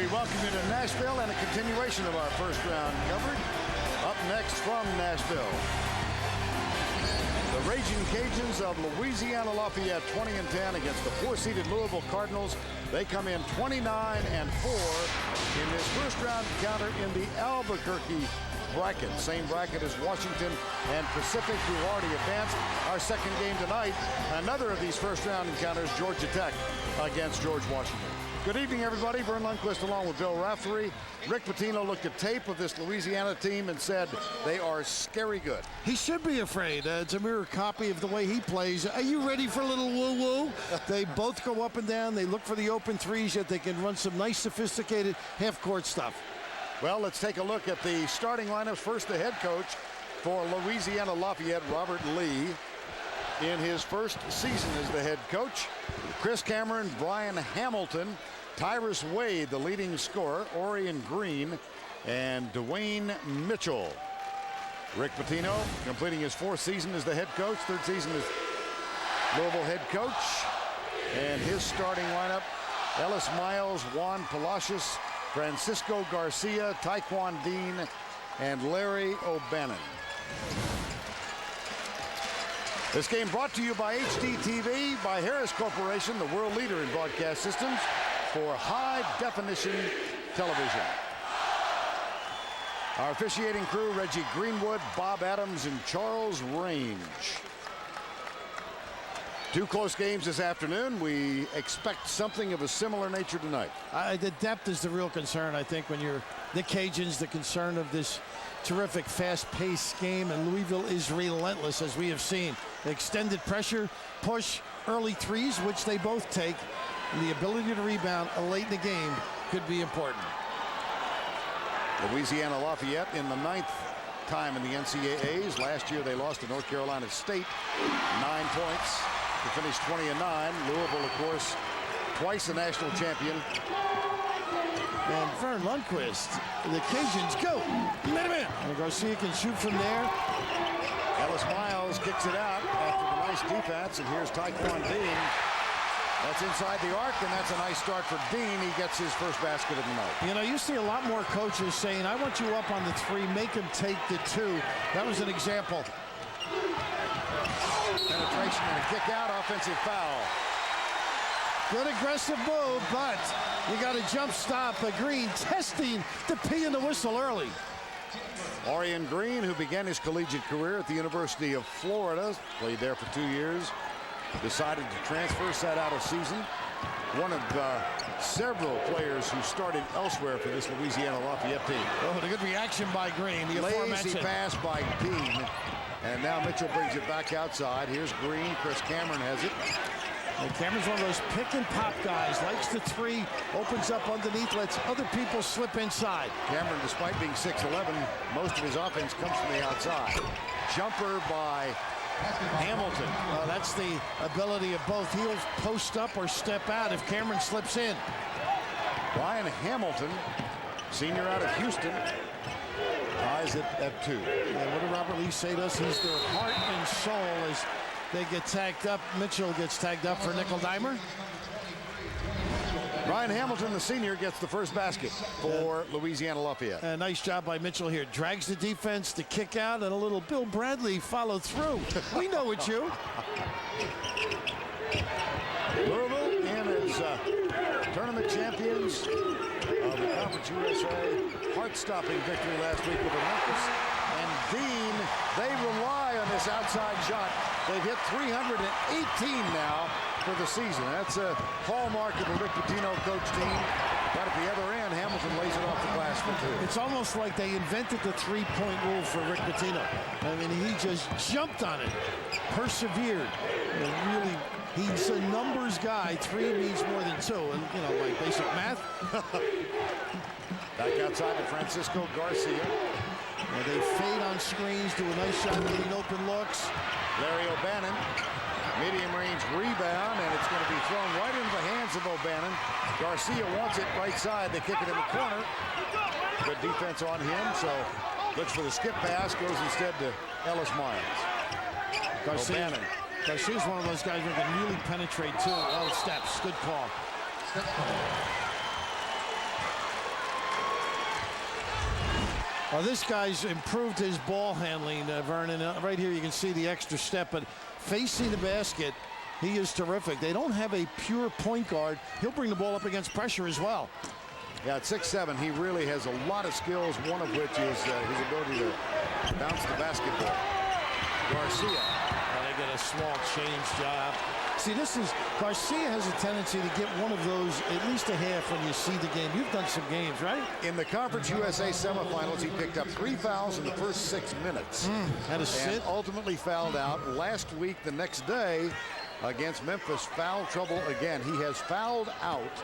We welcome you to Nashville and a continuation of our first round coverage. Up next from Nashville, the Raging Cajuns of Louisiana Lafayette, 20-10 against the 4-seeded Louisville Cardinals. They come in 29-4 in this first round encounter in the Albuquerque bracket. Same bracket as Washington and Pacific, who already advanced. Our second game tonight, another of these first round encounters, Georgia Tech against George Washington. Good evening, everybody. Vern Lundquist along with Bill Raftery. Rick Pitino looked at tape of this Louisiana team and said they are scary good. He should be afraid. It's a mirror copy of the way he plays. Are you ready for a little woo-woo? They both go up and down. They look for the open threes, yet they can run some nice, sophisticated half-court stuff. Well, let's take a look at the starting lineups. First, the head coach for Louisiana Lafayette, Robert Lee, in his first season as the head coach. Chris Cameron, Brian Hamilton, Tyrus Wade, the leading scorer, Orion Green, and Dwayne Mitchell. Rick Pitino completing his fourth season as the head coach, third season as Louisville head coach. And his starting lineup, Ellis Miles, Juan Palacios, Francisco Garcia, Taekwon Dean, and Larry O'Bannon. This game brought to you by HDTV, by Harris Corporation, the world leader in broadcast systems for high-definition television. Our officiating crew, Reggie Greenwood, Bob Adams, and Charles Range. Two close games this afternoon. We expect something of a similar nature tonight. The depth is the real concern, I think, when you're the Cajuns, the concern of this terrific fast-paced game, and Louisville is relentless, as we have seen. Extended pressure, push, early threes, which they both take, and the ability to rebound late in the game could be important. Louisiana Lafayette in the 9th time in the NCAAs. Last year they lost to North Carolina State, 9 points to finish 20-9. Louisville, of course, twice a national champion. And Vern Lundquist, the Cajuns go. Maybin. And Garcia can shoot from there. Ellis Miles kicks it out after the nice defense, and here's Taekwon Dean. That's inside the arc, and that's a nice start for Dean. He gets his first basket of the night. You know, you see a lot more coaches saying, I want you up on the three, make him take the two. That was an example. Penetration and a kick out, offensive foul. Good aggressive move, but you got a jump stop. Green testing the P and the whistle early. Orion Green, who began his collegiate career at the University of Florida, played there for 2 years, decided to transfer, sat out a season. One of several players who started elsewhere for this Louisiana Lafayette team. Oh, a good reaction by Green. The lazy pass by Dean. And now Mitchell brings it back outside. Here's Green. Chris Cameron has it. And Cameron's one of those pick and pop guys. Likes the three, opens up underneath, lets other people slip inside. Cameron, despite being 6'11", most of his offense comes from the outside. Jumper by Hamilton. That's the ability of both. He'll post up or step out if Cameron slips in. Brian Hamilton, senior out of Houston, ties it at 2. And what did Robert Lee say to us? He's their heart and soul as they get tagged up. Mitchell gets tagged up for nickel dimer. Brian Hamilton, the senior, gets the first basket for Louisiana Lafayette. A nice job by Mitchell here. Drags the defense to kick out, and a little Bill Bradley followed through. We know it's you. Louisville in as tournament champions of the Conference USA. Heart-stopping victory last week over Memphis. And Dean, they rely on this outside shot. They've hit 318 now for the season. That's a hallmark of the Rick Pitino coach team. But at the other end, Hamilton lays it off the glass for 2. It's almost like they invented the three-point rule for Rick Pitino. I mean, he just jumped on it, persevered, and really, he's a numbers guy. 3 means more than 2, and you know, like basic math. Back outside to Francisco Garcia. And they fade on screens, do a nice shot, getting open looks. Larry O'Bannon, medium range rebound, and it's going to be thrown right into the hands of O'Bannon. Garcia wants it right side. They kick it in the corner. Good defense on him, so looks for the skip pass, goes instead to Ellis Miles. O'Bannon. Garcia's one of those guys who can really penetrate too. Oh, steps, good call. Well, this guy's improved his ball handling, Vernon. Right here you can see the extra step, but facing the basket, he is terrific. They don't have a pure point guard. He'll bring the ball up against pressure as well. Yeah, at 6'7", he really has a lot of skills, one of which is his ability to bounce the basketball. Garcia. They get a small change job. See, Garcia has a tendency to get one of those at least a half when you see the game. You've done some games, right? In the Conference USA semifinals, he picked up 3 fouls in the first 6 minutes. Had a sit. And ultimately fouled out. Last week, the next day, against Memphis, foul trouble again. He has fouled out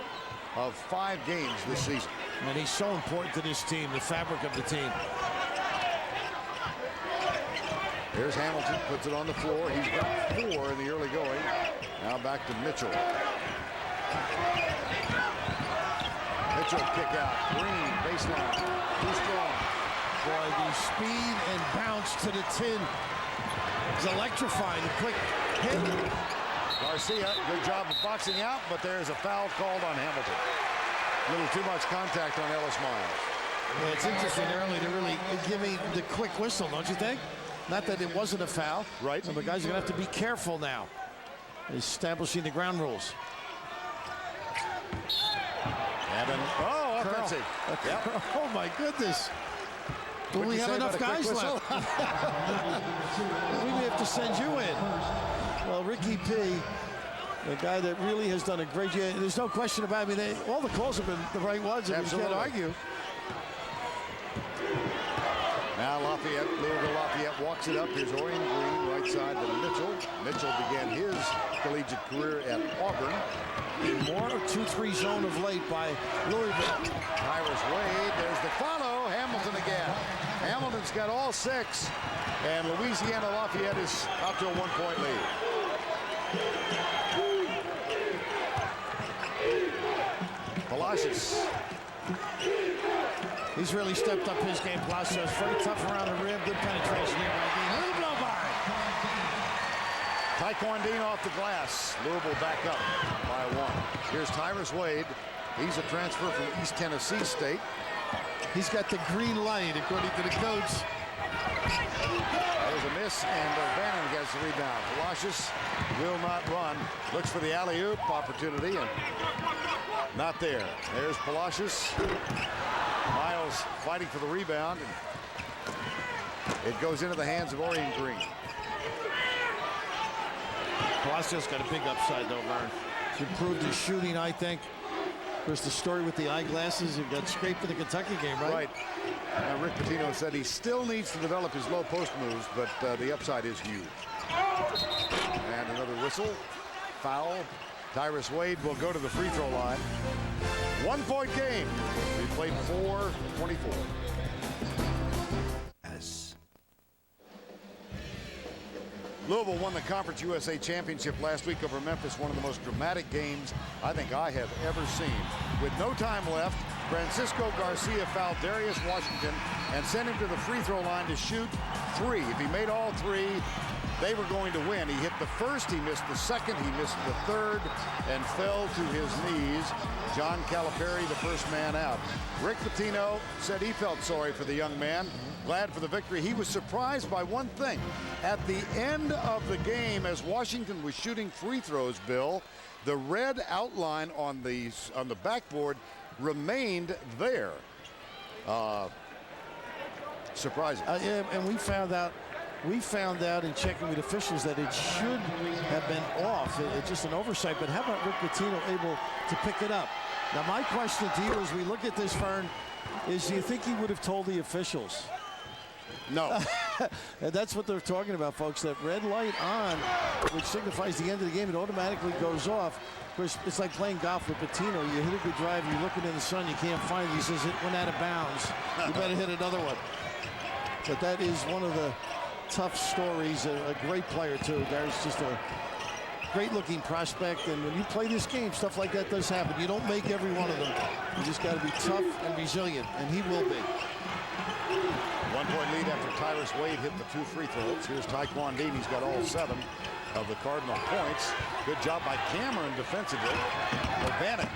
of 5 games this season. And he's so important to this team, the fabric of the team. Here's Hamilton, puts it on the floor. He's got 4 in the early going. Now back to Mitchell. Mitchell kick out. Green, baseline. Too strong. Boy, the speed and bounce to the tin is electrifying. A quick hit. Garcia, good job of boxing out, but there's a foul called on Hamilton. A little too much contact on Ellis Miles. Yeah, it's interesting early to really give me the quick whistle, don't you think? Not that it wasn't a foul. Right. So the guys are going to have to be careful now. Establishing the ground rules. Evan. Oh, offensive. Yep. Oh, my goodness. Do we have enough guys left? We may have to send you in. Well, Ricky P, the guy that really has done a great job. There's no question about it. I mean, all the calls have been the right ones. And you can't argue. Now Louisville Lafayette walks it up. Here's Orion Green, right side to Mitchell. Mitchell began his collegiate career at Auburn. More 2-3 zone of late by Louisville. Tyrus Wade, there's the follow. Hamilton again. Hamilton's got all 6. And Louisiana Lafayette is up to a 1-point lead. Palacios. He's really stepped up his game. Palacios very tough around the rim. Good penetration here by Dean. Little blow by. Taekwondo off the glass. Louisville back up by 1. Here's Tyrus Wade. He's a transfer from East Tennessee State. He's got the green light, according to the coach. There's a miss, and Bannon gets the rebound. Palacios will not run. Looks for the alley-oop opportunity, and not there. There's Palacios. Miles fighting for the rebound, and it goes into the hands of Orion Green. Palacios got a big upside, though, Vern. He's improved his shooting, I think. There's the story with the eyeglasses. He got scraped in the Kentucky game, right? Right. Rick Pitino said he still needs to develop his low post moves, but the upside is huge. And another whistle. Foul. Tyrus Wade will go to the free throw line. 1-point game. We played 4:24. Louisville won the Conference USA Championship last week over Memphis, one of the most dramatic games I think I have ever seen. With no time left, Francisco Garcia fouled Darius Washington and sent him to the free throw line to shoot 3. If he made all 3, they were going to win. He hit the first, he missed the second, he missed the third, and fell to his knees. John Calipari, the first man out. Rick Pitino said he felt sorry for the young man, glad for the victory. He was surprised by one thing. At the end of the game, as Washington was shooting free throws, Bill, the red outline on the backboard remained there. Surprising. Yeah, and we found out in checking with officials that it should have been off. It's just an oversight. But how about Rick Pitino able to pick it up? Now, my question to you as we look at this, Fern, is do you think he would have told the officials? No. And that's what they're talking about, folks. That red light on, which signifies the end of the game, it automatically goes off. Of course, it's like playing golf with Pitino. You hit a good drive, you're looking in the sun, you can't find it. He says it went out of bounds. You better hit another one. But that is one of the tough stories. A great player, too. There's just a great-looking prospect. And when you play this game, stuff like that does happen. You don't make every one of them. You just got to be tough and resilient, and he will be. 1-point lead after Tyrus Wade hit the 2 free throws. Here's Taekwondo. He's got all 7 of the Cardinal points. Good job by Cameron defensively. O'Bannon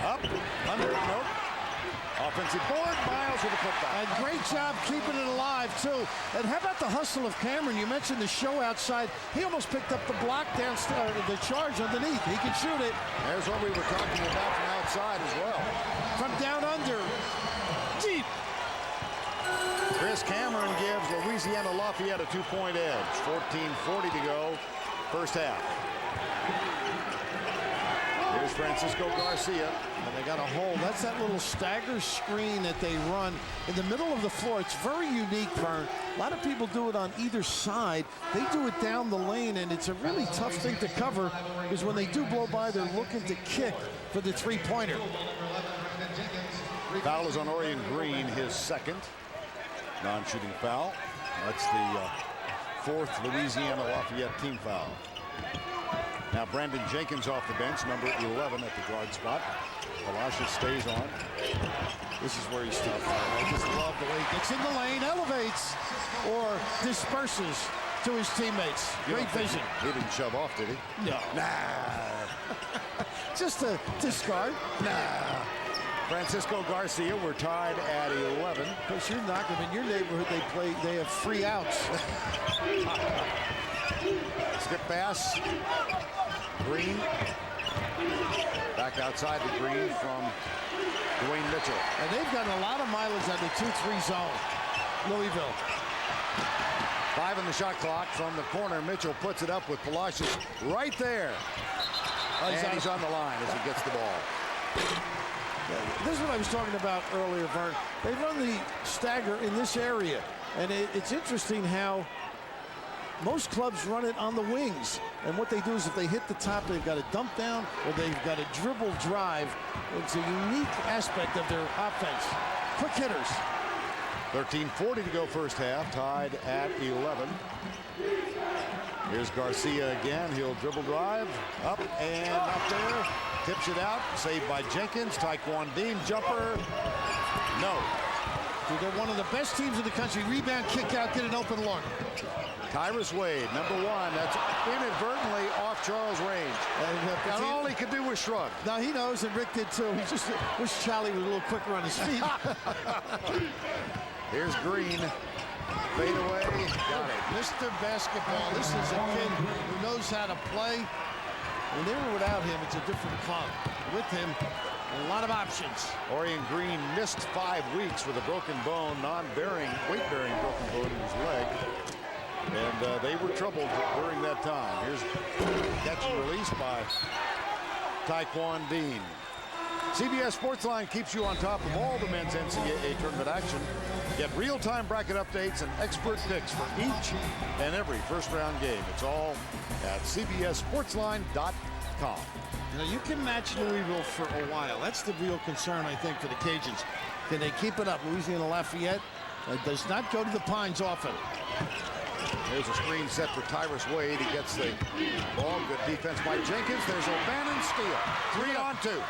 up, under, nope. Offensive board, Miles with a putback. And great job keeping it alive, too. And how about the hustle of Cameron? You mentioned the show outside. He almost picked up the block downstairs, the charge underneath. He can shoot it. There's what we were talking about from outside as well. From down under. Deep. Chris Cameron gives Louisiana Lafayette a 2-point edge. 14:40 to go, first half. Here's Francisco Garcia. And they got a hole. That's that little stagger screen that they run in the middle of the floor. It's very unique, Vern. A lot of people do it on either side. They do it down the lane, and it's a really tough thing to cover because when they do blow by, they're looking to kick for the three-pointer. Foul is on Orion Green, his second non-shooting foul. That's the fourth Louisiana Lafayette team foul. Now Brandon Jenkins off the bench, number 11 at the guard spot. Palacios stays on. This is where he's tough. I just love the way he gets in the lane, elevates, or disperses to his teammates. Great vision. He didn't shove off, did he? No. Nah. Just a discard. Nah. Francisco Garcia, we're tied at 11. Because you're not going to, in your neighborhood, they have free outs. Skip pass. Green. Back outside the green from Dwayne Mitchell. And they've gotten a lot of mileage on the 2-3 zone. Louisville. 5 on the shot clock from the corner. Mitchell puts it up with Palacios right there. And he's on the line as he gets the ball. This is what I was talking about earlier, Vern. They run the stagger in this area. And it's interesting how most clubs run it on the wings. And what they do is if they hit the top, they've got a dump down or they've got a dribble drive. It's a unique aspect of their offense. Quick hitters. 13:40 to go first half, tied at 11. Here's Garcia again. He'll dribble drive. Up and up there. Tips it out. Saved by Jenkins. Taekwon Dean jumper. No. They're one of the best teams in the country. Rebound, kick out, get an open look. Tyrus Wade, number 1. That's inadvertently off Charles' range. And all he could do was shrug. Now he knows, and Rick did too. He just wish Charlie was a little quicker on his feet. Here's Green. Fade away. Got it. Mr. Basketball. This is a kid who knows how to play. When they were without him, it's a different club. With him, a lot of options. Orion Green missed 5 weeks with a broken bone, non-bearing, weight-bearing broken bone in his leg. And they were troubled during that time. Here's catch and release by Taekwon Dean. CBS Sportsline keeps you on top of all the men's NCAA tournament action. Get real-time bracket updates and expert picks for each and every first-round game. It's all at cbssportsline.com. You know, you can match Louisville for a while. That's the real concern, I think, for the Cajuns. Can they keep it up? Louisiana Lafayette does not go to the Pines often. There's a screen set for Tyrus Wade. He gets the ball. Good defense by Jenkins. There's O'Bannon steal. 3-on-2.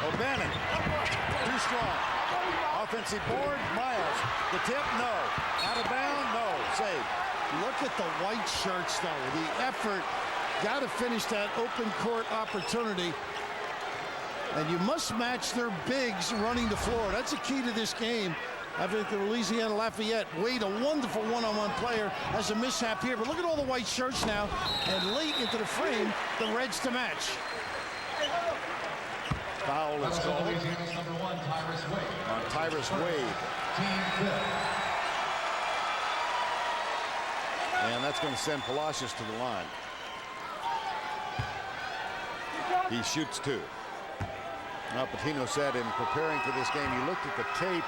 O'Bannon. Too strong. Offensive board. Miles. The tip. No. Out of bound. No. Save. Look at the white shirts, though. The effort. Got to finish that open court opportunity. And you must match their bigs running the floor. That's a key to this game. I think the Louisiana Lafayette, Wade, a wonderful one-on-one player, has a mishap here. But look at all the white shirts now. And late into the frame, the Reds to match. Foul is called on Tyrus Wade. And that's going to send Palacios to the line. He shoots 2. Now, Patino said in preparing for this game, he looked at the tape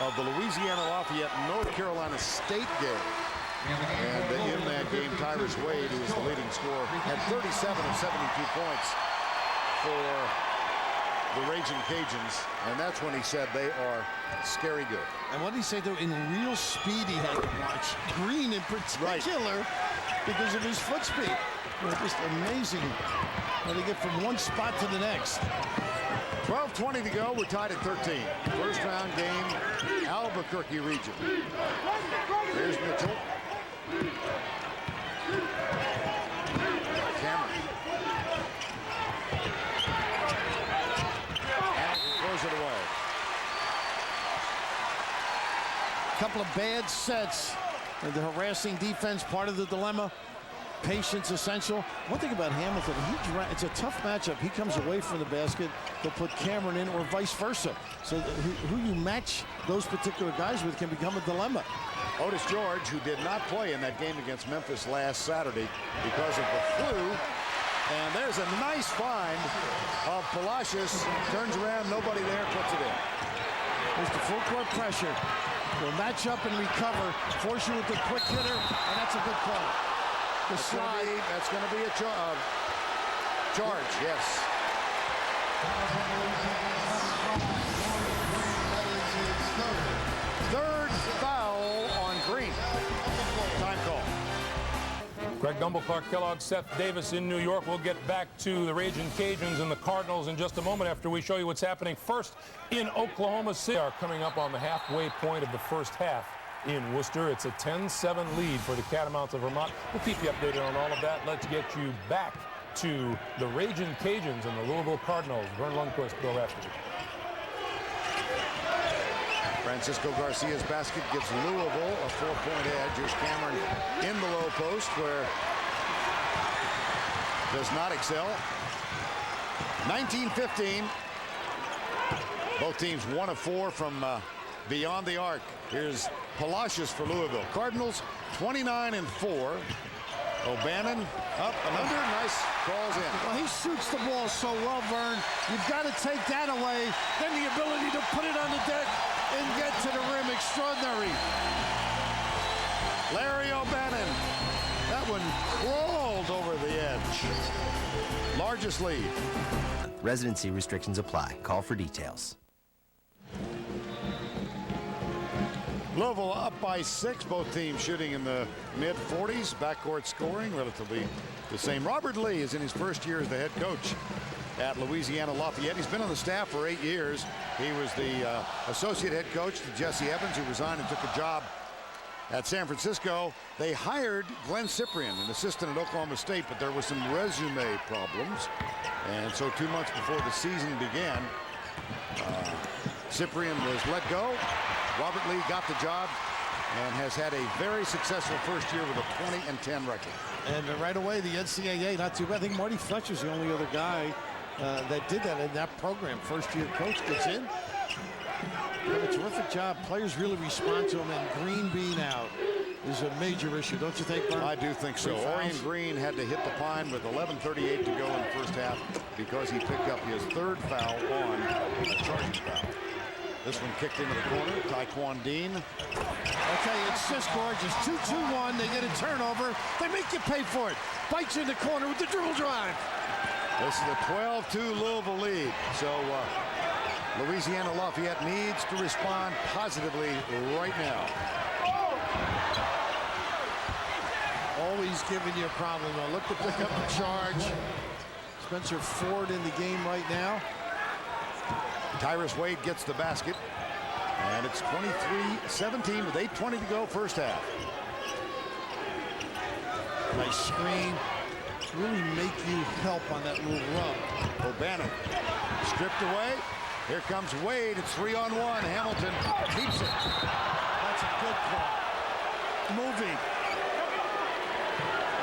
of the Louisiana Lafayette North Carolina State game. And in that game, Tyrus Wade, who was the leading scorer, had 37 of 72 points for the Raging Cajuns. And that's when he said they are scary good. And what did he say, though? In real speed, he had to watch Green in particular because of his foot speed. It's just amazing how they get from one spot to the next. 12:20 to go. We're tied at 13. First round game, Albuquerque region. There's Mitchell. Cameron. And throws it away. couple of bad sets. And the harassing defense, part of the dilemma. Patience essential. One thing about Hamilton, it's a tough matchup. He comes away from the basket, they'll put Cameron in, or vice versa. So who you match those particular guys with can become a dilemma. Otis George, who did not play in that game against Memphis last Saturday because of the flu. And there's a nice find of Palacios. Turns around, nobody there, puts it in. There's the full court pressure. Will match up and recover, force you with the quick hitter, and that's a good call. The slide. That's going to be a charge, yes. Third foul on Green. Time call. Greg Gumbel, Clark Kellogg, Seth Davis in New York. We'll get back to the Raging Cajuns and the Cardinals in just a moment after we show you what's happening first in Oklahoma City. Are coming up on the halfway point of the first half in Worcester. It's a 10-7 lead for the Catamounts of Vermont. We'll keep you updated on all of that. Let's get you back to the Raging Cajuns and the Louisville Cardinals. Vern Lundquist, Bill Raftery. Francisco Garcia's basket gives Louisville a 4-point edge. Here's Cameron in the low post, where does not excel. 19-15. Both teams 1 of 4 from beyond the arc. Here's Palacios for Louisville. Cardinals 29-4. O'Bannon up and under. Nice, calls in. Well, he shoots the ball so well, Vern. You've got to take that away. Then the ability to put it on the deck and get to the rim. Extraordinary. Larry O'Bannon. That one crawled over the edge. Largest lead. Residency restrictions apply. Call for details. Louisville up by 6. Both teams shooting in the mid-40s. Backcourt scoring relatively the same. Robert Lee is in his first year as the head coach at Louisiana Lafayette. He's been on the staff for 8 years. He was the associate head coach to Jesse Evans, who resigned and took a job at San Francisco. They hired Glenn Cyprian, an assistant at Oklahoma State, but there was some resume problems. And so 2 months before the season began, Cyprian was let go. Robert Lee got the job and has had a very successful first year with a 20-10 record. And right away, the NCAA, not too bad. I think Marty Fletcher's the only other guy that did that in that program. First-year coach gets in. Did a terrific job. Players really respond to him, and Green being out is a major issue, don't you think, Vern? I do think so. Orion Green had to hit the pine with 11:38 to go in the first half because he picked up his third foul on a charging foul. This one kicked into the corner. Taekwon Dean. Okay, it's just gorgeous. 2-2-1. They get a turnover. They make you pay for it. Bites in the corner with the dribble drive. This is a 12-2 Louisville lead. So Louisiana Lafayette needs to respond positively right now. Always giving you a problem. Now look to pick up the charge. Spencer Ford in the game right now. Tyrus Wade gets the basket, and it's 23-17 with 8:20 to go first half. Nice screen. Really make you help on that little run. O'Bannon stripped away. Here comes Wade. It's 3-on-1. Hamilton keeps it. That's a good call. Moving.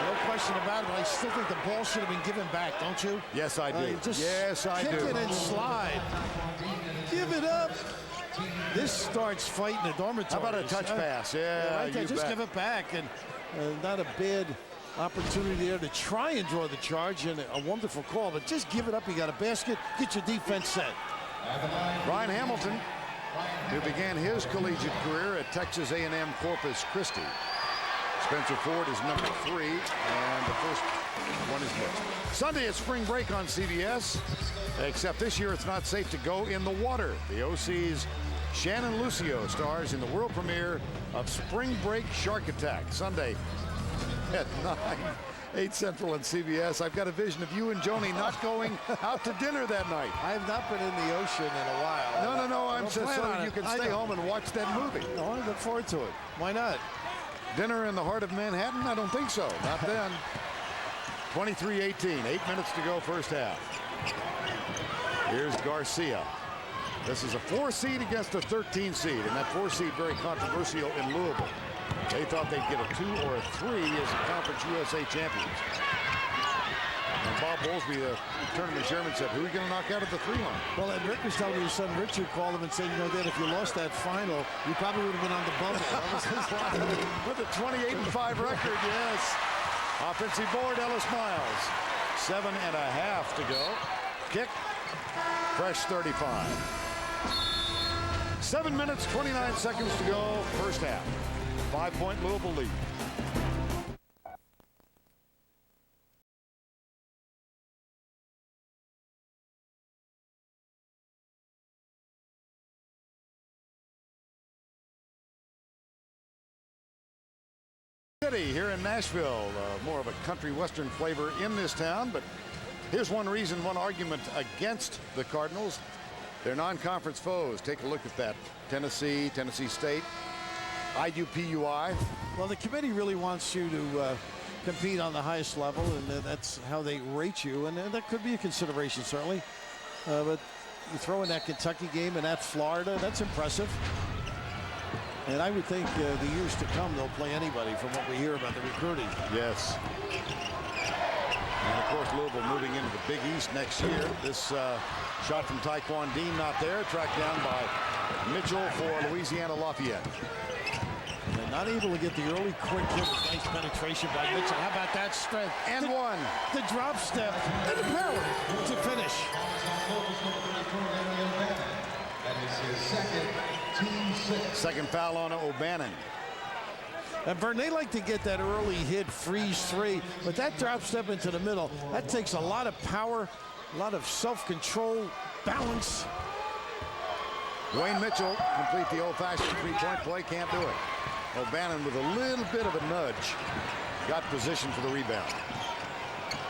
No question about it, but I still think the ball should have been given back, don't you? Yes, I do. Yes, I do. Kick it and slide. Give it up. This starts fighting the dormitory. How about a touch pass? Yeah, right there. Just give it back. And not a bad opportunity there to try and draw the charge, and a wonderful call, but just give it up. You got a basket. Get your defense set. Ryan Hamilton, who began his collegiate career at Texas A&M Corpus Christi. Spencer Ford is number 3, and the first one is missed. Sunday is spring break on CBS, except this year it's not safe to go in the water. The OC's Shannon Lucio stars in the world premiere of Spring Break Shark Attack, Sunday at 9, 8 Central on CBS. I've got a vision of you and Joni not going out to dinner that night. I have not been in the ocean in a while. No, I'm just so you can stay home and watch that movie. No, I look forward to it. Why not? Dinner in the heart of Manhattan? I don't think so. Not then. 23-18. 8 minutes to go first half. Here's Garcia. This is a 4 seed against a 13 seed, and that 4 seed very controversial in Louisville. They thought they'd get a 2 or a 3 as the Conference USA champions. And Bob Bowlesby, the tournament chairman, said, who are you going to knock out at the 3-line? Well, and Rick was telling me his son Richard called him and said, you know, Dad, if you lost that final, you probably would have been on the bubble. That was his line. With a 28-5 record, yes. Offensive board, Ellis Miles. 7.5 to go. Kick, fresh 35. 7 minutes, 29 seconds to go, first half. 5-point Louisville lead. City here in Nashville, more of a country western flavor in this town, but here's one reason, one argument against the Cardinals. They're non-conference foes. Take a look at that. Tennessee, Tennessee State, IUPUI. Well, the committee really wants you to compete on the highest level, and that's how they rate you, and that could be a consideration, certainly. But you throw in that Kentucky game and that Florida, that's impressive. And I would think the years to come, they'll play anybody from what we hear about the recruiting. Yes. And, of course, Louisville moving into the Big East next year. This shot from Taekwon Dean not there. Tracked down by Mitchell for Louisiana Lafayette. And not able to get the early quick hit. Nice penetration by Mitchell. How about that strength? And one. The drop step and power to finish. That is his second. Second foul on O'Bannon. And Vern, they like to get that early hit, freeze three, but that drop step into the middle, that takes a lot of power, a lot of self-control, balance. Wayne Mitchell complete the old-fashioned three-point play, can't do it. O'Bannon with a little bit of a nudge, got position for the rebound.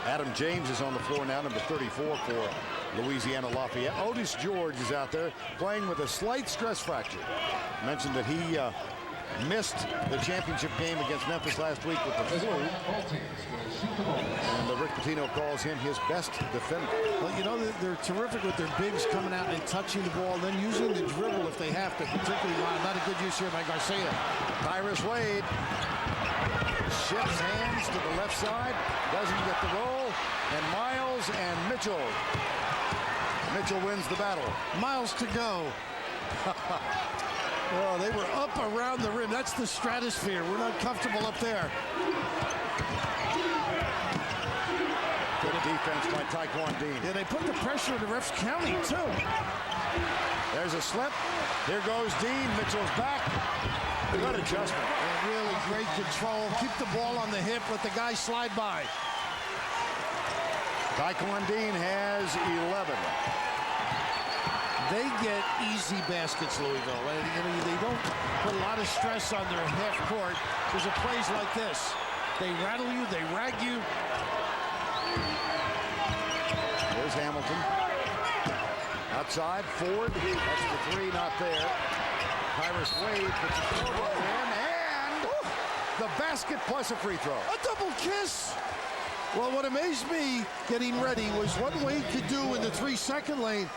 Adam James is on the floor now, number 34 for Louisiana Lafayette. Otis George is out there playing with a slight stress fracture. Mentioned that he missed the championship game against Memphis last week with the flu. And Rick Pitino calls him his best defender. Well, you know, they're terrific with their bigs coming out and touching the ball, then using the dribble if they have to, particularly not a good use here by Garcia. Tyrus Wade shifts hands to the left side, doesn't get the roll, and Miles and Mitchell. Mitchell wins the battle. Miles to go. Oh, they were up around the rim. That's the stratosphere. We're not comfortable up there. Good defense by Taekwon Dean. Yeah, they put the pressure in the refs counting, too. There's a slip. Here goes Dean. Mitchell's back. Good adjustment. And really great control. Keep the ball on the hip. Let the guy slide by. Taekwon Dean has 11. They get easy baskets, Louisville. And, you know, they don't put a lot of stress on their half court. There's a plays like this. They rattle you, they rag you. There's Hamilton. Outside, Ford. That's the three, not there. Tyrus Wade puts the forward in, and the basket plus a free throw. A double kiss. Well, what amazed me getting ready was what Wade could do in the 3-second lane.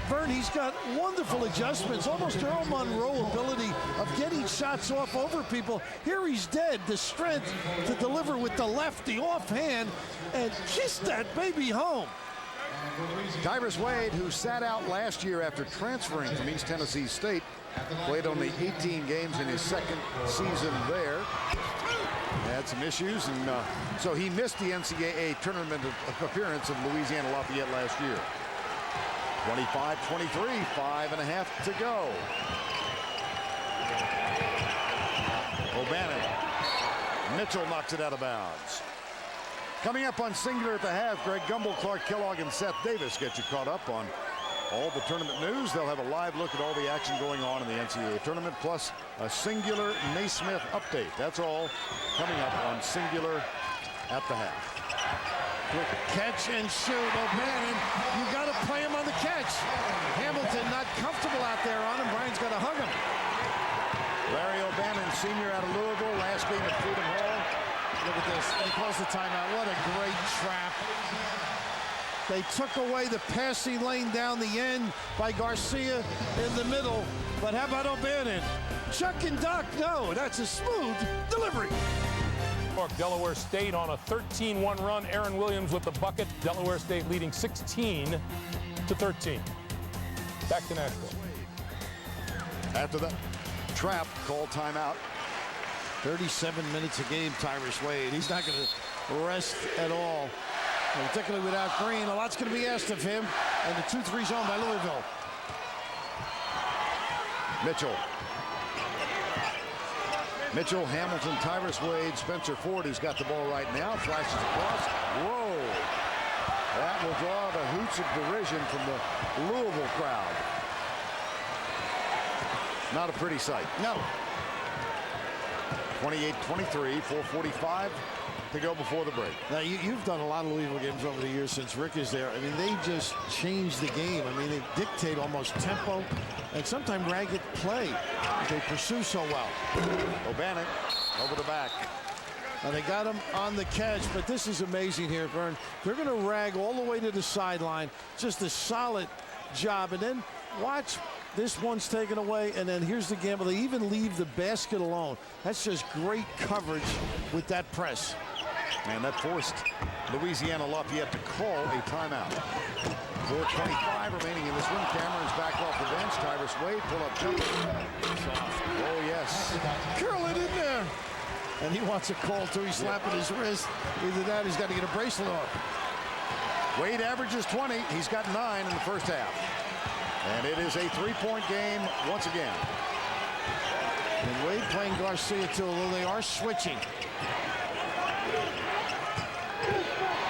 Vern, he's got wonderful adjustments, almost Earl Monroe ability of getting shots off over people. Here he's dead. The strength to deliver with the left, the offhand, and kiss that baby home. Tyrus Wade, who sat out last year after transferring from East Tennessee State, played only 18 games in his second season there. Had some issues, and so he missed the NCAA tournament appearance of Louisiana Lafayette last year. 25-23, 5.5 to go. O'Bannon. Mitchell knocks it out of bounds. Coming up on Singular at the half, Greg Gumbel, Clark Kellogg, and Seth Davis get you caught up on all the tournament news. They'll have a live look at all the action going on in the NCAA tournament, plus a Singular Naismith update. That's all coming up on Singular at the half. Catch and shoot. O'Bannon, you got to play him on the catch. Hamilton not comfortable out there on him. Brian's got to hug him. Larry O'Bannon, senior out of Louisville, last game at Freedom Hall. Look at this. And he calls the timeout. What a great trap. They took away the passing lane down the end by Garcia in the middle. But how about O'Bannon? Chuck and Duck, no, that's a smooth delivery. Delaware State on a 13-1 run. Aaron Williams with the bucket. Delaware State leading 16-13. Back to Nashville. After that trap, called timeout. 37 minutes a game, Tyrus Wade. He's not going to rest at all, and particularly without Green. A lot's going to be asked of him. And the 2-3 zone by Louisville. Mitchell, Hamilton, Tyrus Wade, Spencer Ford, who's got the ball right now, flashes across. Whoa! That will draw the hoots of derision from the Louisville crowd. Not a pretty sight. No. 28-23, 4:45 to go before the break. Now, you've done a lot of Louisville games over the years since Rick is there. I mean, they just change the game. I mean, they dictate almost tempo and sometimes ragged play. They pursue so well. O'Bannon over the back. Now, they got him on the catch, but this is amazing here, Vern. They're going to rag all the way to the sideline. Just a solid job. And then watch. This one's taken away, and then here's the gamble. They even leave the basket alone. That's just great coverage with that press. And that forced Louisiana Lafayette to call a timeout. 4:25 remaining in this one. Cameron's back off the bench. Tyrus Wade, pull-up jumper. Oh, yes. Curl it in there. And he wants a call, too. He's slapping his wrist. Either that, he's got to get a bracelet off. Wade averages 20. He's got 9 in the first half. And it is a 3-point game once again. And Wade playing Garcia, too, although they are switching.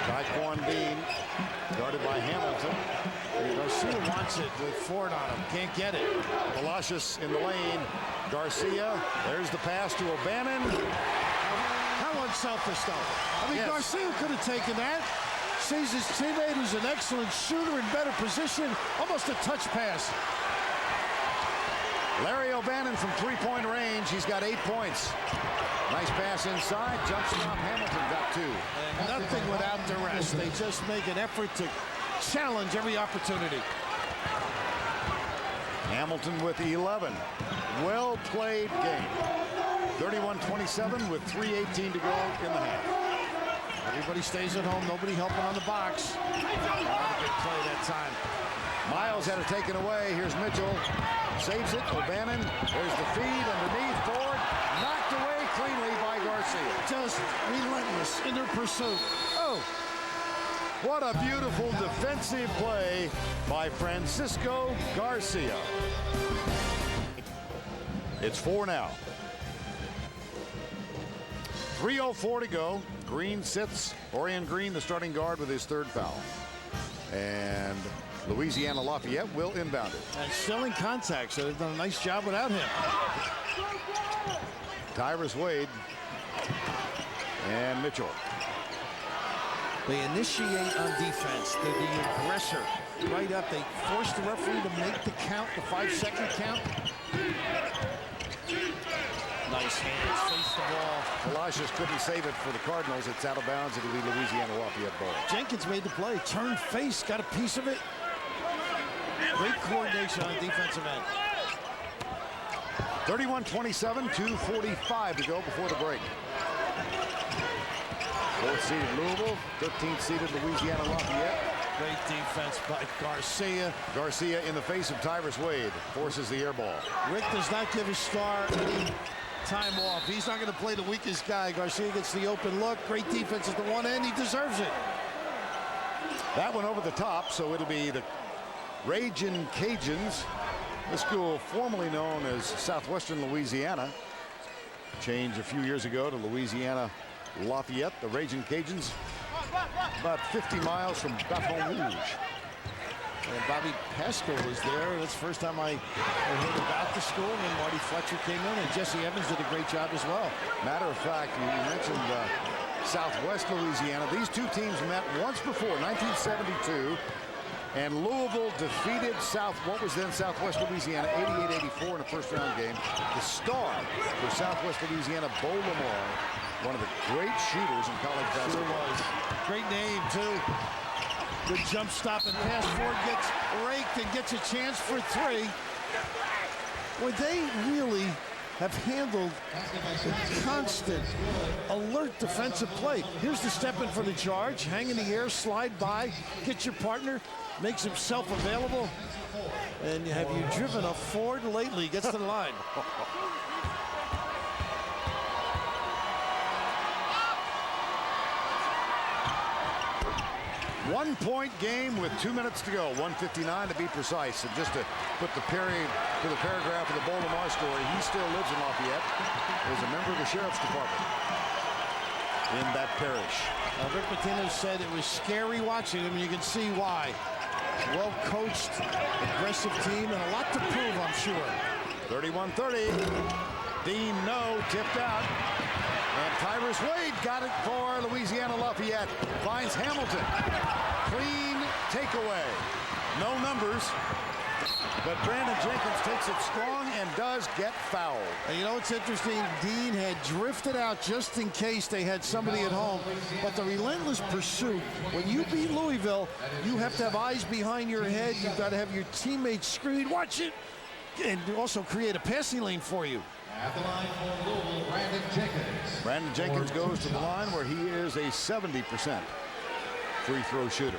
Daquan Dean, guarded by Hamilton. Garcia wants it with Ford on him. Can't get it. Palacios in the lane. Garcia, there's the pass to O'Bannon. How unselfish, though. I mean, yes. Garcia could have taken that. Sees his teammate, who's an excellent shooter in better position. Almost a touch pass. Larry O'Bannon from 3-point range. He's got 8 points. Nice pass inside. Jump stop. Hamilton got 2. And nothing without duress. They just make an effort to challenge every opportunity. Hamilton with 11. Well played game. 31-27 with 3:18 to go in the half. Everybody stays at home. Nobody helping on the box. Not a big play that time. Miles had it taken away. Here's Mitchell. Saves it. O'Bannon. There's the feed underneath. Ford. Knocked away cleanly by Garcia. Just relentless in their pursuit. Oh. What a beautiful defensive play by Francisco Garcia. It's 4 now. 3:04 to go. Green sits. Orion Green, the starting guard, with his 3rd foul. And Louisiana Lafayette will inbound it. And still in contact, so they've done a nice job without him. Tyrus Wade and Mitchell. They initiate on defense. They're the aggressor. Right up. They force the referee to make the count, the 5-second count. Nice hands, face the ball. Palacios couldn't save it for the Cardinals. It's out of bounds. It'll be Louisiana Lafayette ball. Jenkins made the play. Turned face, got a piece of it. Great coordination on the defensive end. 31-27, 2:45 to go before the break. 4th seeded Louisville, 13th seeded Louisiana Lafayette. Great defense by Garcia. Garcia in the face of Tyrus Wade forces the air ball. Rick does not give his star any time off. He's not going to play the weakest guy. Garcia gets the open look. Great defense at the one end. He deserves it. That one over the top, so it'll be the Ragin' Cajuns, the school formerly known as Southwestern Louisiana. Changed a few years ago to Louisiana Lafayette. The Ragin' Cajuns, about 50 miles from Baton Rouge. And Bobby Pascal was there. That's the first time I heard about the school. And then Marty Fletcher came in, and Jesse Evans did a great job as well. Matter of fact, you mentioned Southwest Louisiana. These two teams met once before, 1972. And Louisville defeated what was then Southwest Louisiana, 88-84 in a first-round game. The star for Southwest Louisiana, Bo Lamar, one of the great shooters in college basketball. Sure was. Great name, too. Good jump stop and pass. Ford gets raked and gets a chance for three. Well, they really have handled a constant, alert defensive play. Here's the step in for the charge. Hang in the air, slide by, get your partner, makes himself available. And have you driven a Ford lately? Gets to the line. 1-point game with 2 minutes to go. 1:59 to be precise. And just to put the period to the paragraph of the Boulevard story, he still lives in Lafayette as a member of the Sheriff's Department in that parish. Rick Pitino said it was scary watching him, and you can see why. Well-coached, aggressive team, and a lot to prove, I'm sure. 31-30. Dean, no, tipped out. And Tyrus Wade got it for Louisiana Lafayette. Finds Hamilton. Clean takeaway. No numbers. But Brandon Jenkins takes it strong and does get fouled. And you know what's interesting? Dean had drifted out just in case they had somebody at home. But the relentless pursuit, when you beat Louisville, you have to have eyes behind your head. You've got to have your teammates screaming, watch it, and also create a passing lane for you. At the line for Louisville, Brandon Jenkins. Brandon Jenkins goes to the line where he is a 70% free throw shooter.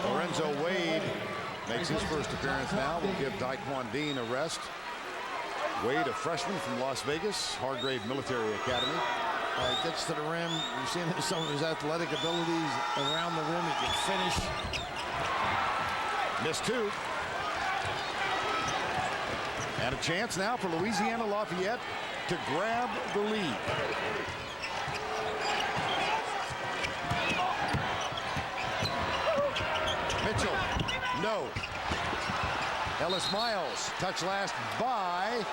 Lorenzo Wade makes his first appearance now. We'll give Daquan Dean a rest. Wade, a freshman from Las Vegas, Hargrave Military Academy. Gets to the rim. You've seen some of his athletic abilities around the rim. He can finish. Missed two. And a chance now for Louisiana Lafayette to grab the lead. Mitchell, no. Ellis Miles, touch last by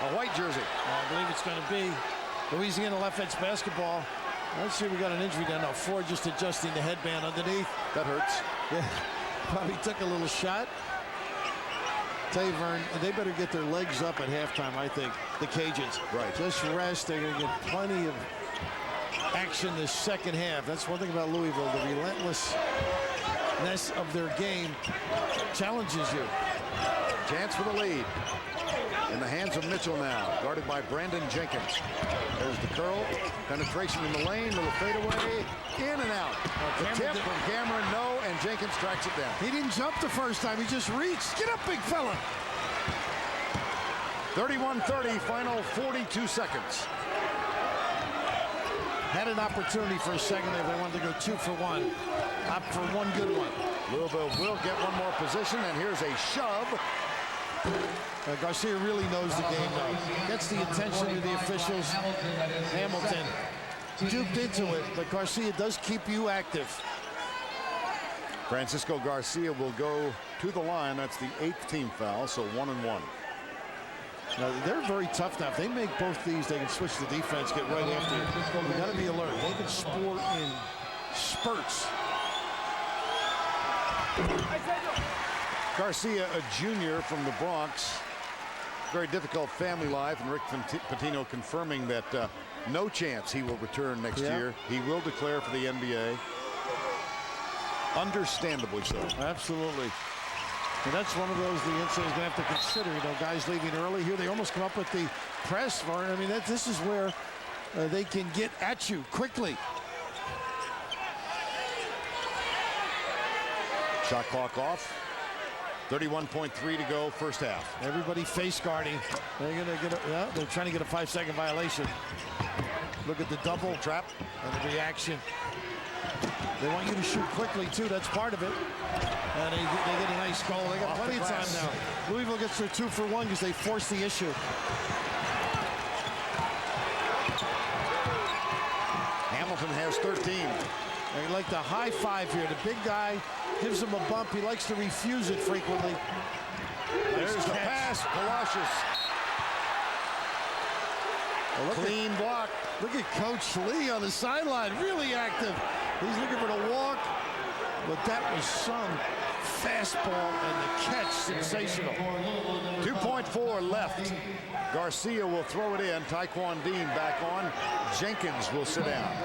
a white jersey. I believe it's going to be Louisiana Lafayette's basketball. Let's see, we got an injury down now. Ford just adjusting the headband underneath. That hurts. Yeah, probably took a little shot. Tell you, Vern, they better get their legs up at halftime, I think, the Cajuns. Right. Just rest. They're going to get plenty of action this second half. That's one thing about Louisville. The relentlessness of their game challenges you. Chance for the lead. In the hands of Mitchell now, guarded by Brandon Jenkins. There's the curl, penetration in the lane, little fadeaway, in and out. The tip from Cameron, no, and Jenkins tracks it down. He didn't jump the first time, he just reached. Get up, big fella. 31-30, final 42 seconds. Had an opportunity for a second there. They wanted to go 2 for 1. Opt for one good one. Louisville will get one more position, and here's a shove. Garcia really knows the game now. Gets the attention of the officials. Hamilton duped into it, but Garcia does keep you active. Francisco Garcia will go to the line. That's the 8th team foul, so 1-1. Now, they're very tough now. If they make both these, they can switch the defense, get right after you. You got to be alert. They can score in spurts. Garcia, a junior from the Bronx. Very difficult family life, and Rick Pitino confirming that no chance he will return next year. He will declare for the NBA. Understandably so. Absolutely. And that's one of those the NCAA is going to have to consider. You know, guys leaving early here. They almost come up with the press. I mean, this is where they can get at you quickly. Shot clock off. 31.3 to go, first half. Everybody face guarding. They're going to get they're trying to get a 5-second violation. Look at the double trap and the reaction. They want you to shoot quickly too. That's part of it. And they get a nice goal. They got plenty of time now. Louisville gets their 2 for 1 because they forced the issue. Hamilton has 13. They like the high five here. The big guy gives him a bump. He likes to refuse it frequently. There's the pass. Palacios. Clean block. Look at Coach Lee on the sideline. Really active. He's looking for the walk. But that was some fastball and the catch sensational. 2.4 left. Garcia will throw it in. Taekwon Dean back on. Jenkins will sit down.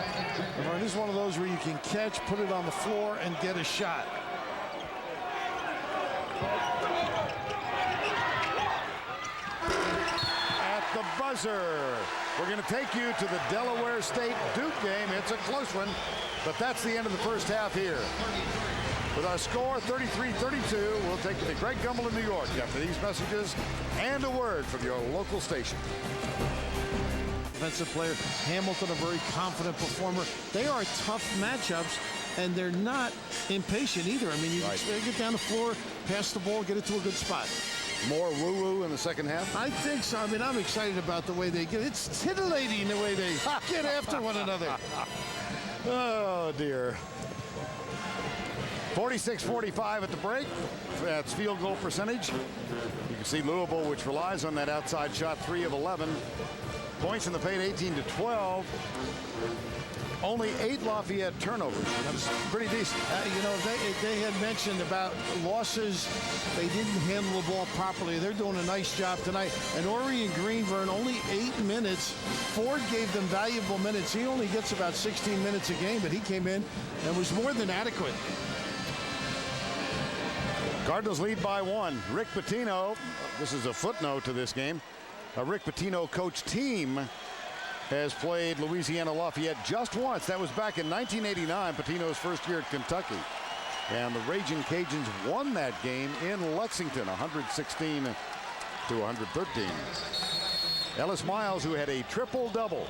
This is one of those where you can catch, put it on the floor, and get a shot. At the buzzer. We're going to take you to the Delaware State Duke game. It's a close one, but that's the end of the first half here. With our score 33-32, we'll take you to Greg Gumbel in New York after these messages and a word from your local station. Defensive player Hamilton, a very confident performer. They are tough matchups, and they're not impatient either. I mean, you get down the floor, pass the ball, get it to a good spot. More woo-woo in the second half? I think so. I mean, I'm excited about the way they get. It's titillating the way they get after one another. Oh, dear. 46-45 at the break. That's field goal percentage. You can see Louisville, which relies on that outside shot, 3 of 11. Points in the paint, 18-12. Only 8 Lafayette turnovers. That's pretty decent. You know, they had mentioned about losses. They didn't handle the ball properly. They're doing a nice job tonight. And Orion Greenvern, only 8 minutes. Ford gave them valuable minutes. He only gets about 16 minutes a game, but he came in and was more than adequate. Cardinals lead by 1. Rick Pitino, this is a footnote to this game. A Rick Pitino coach team has played Louisiana Lafayette just once. That was back in 1989, Pitino's first year at Kentucky. And the Raging Cajuns won that game in Lexington, 116-113. Ellis Miles, who had a triple-double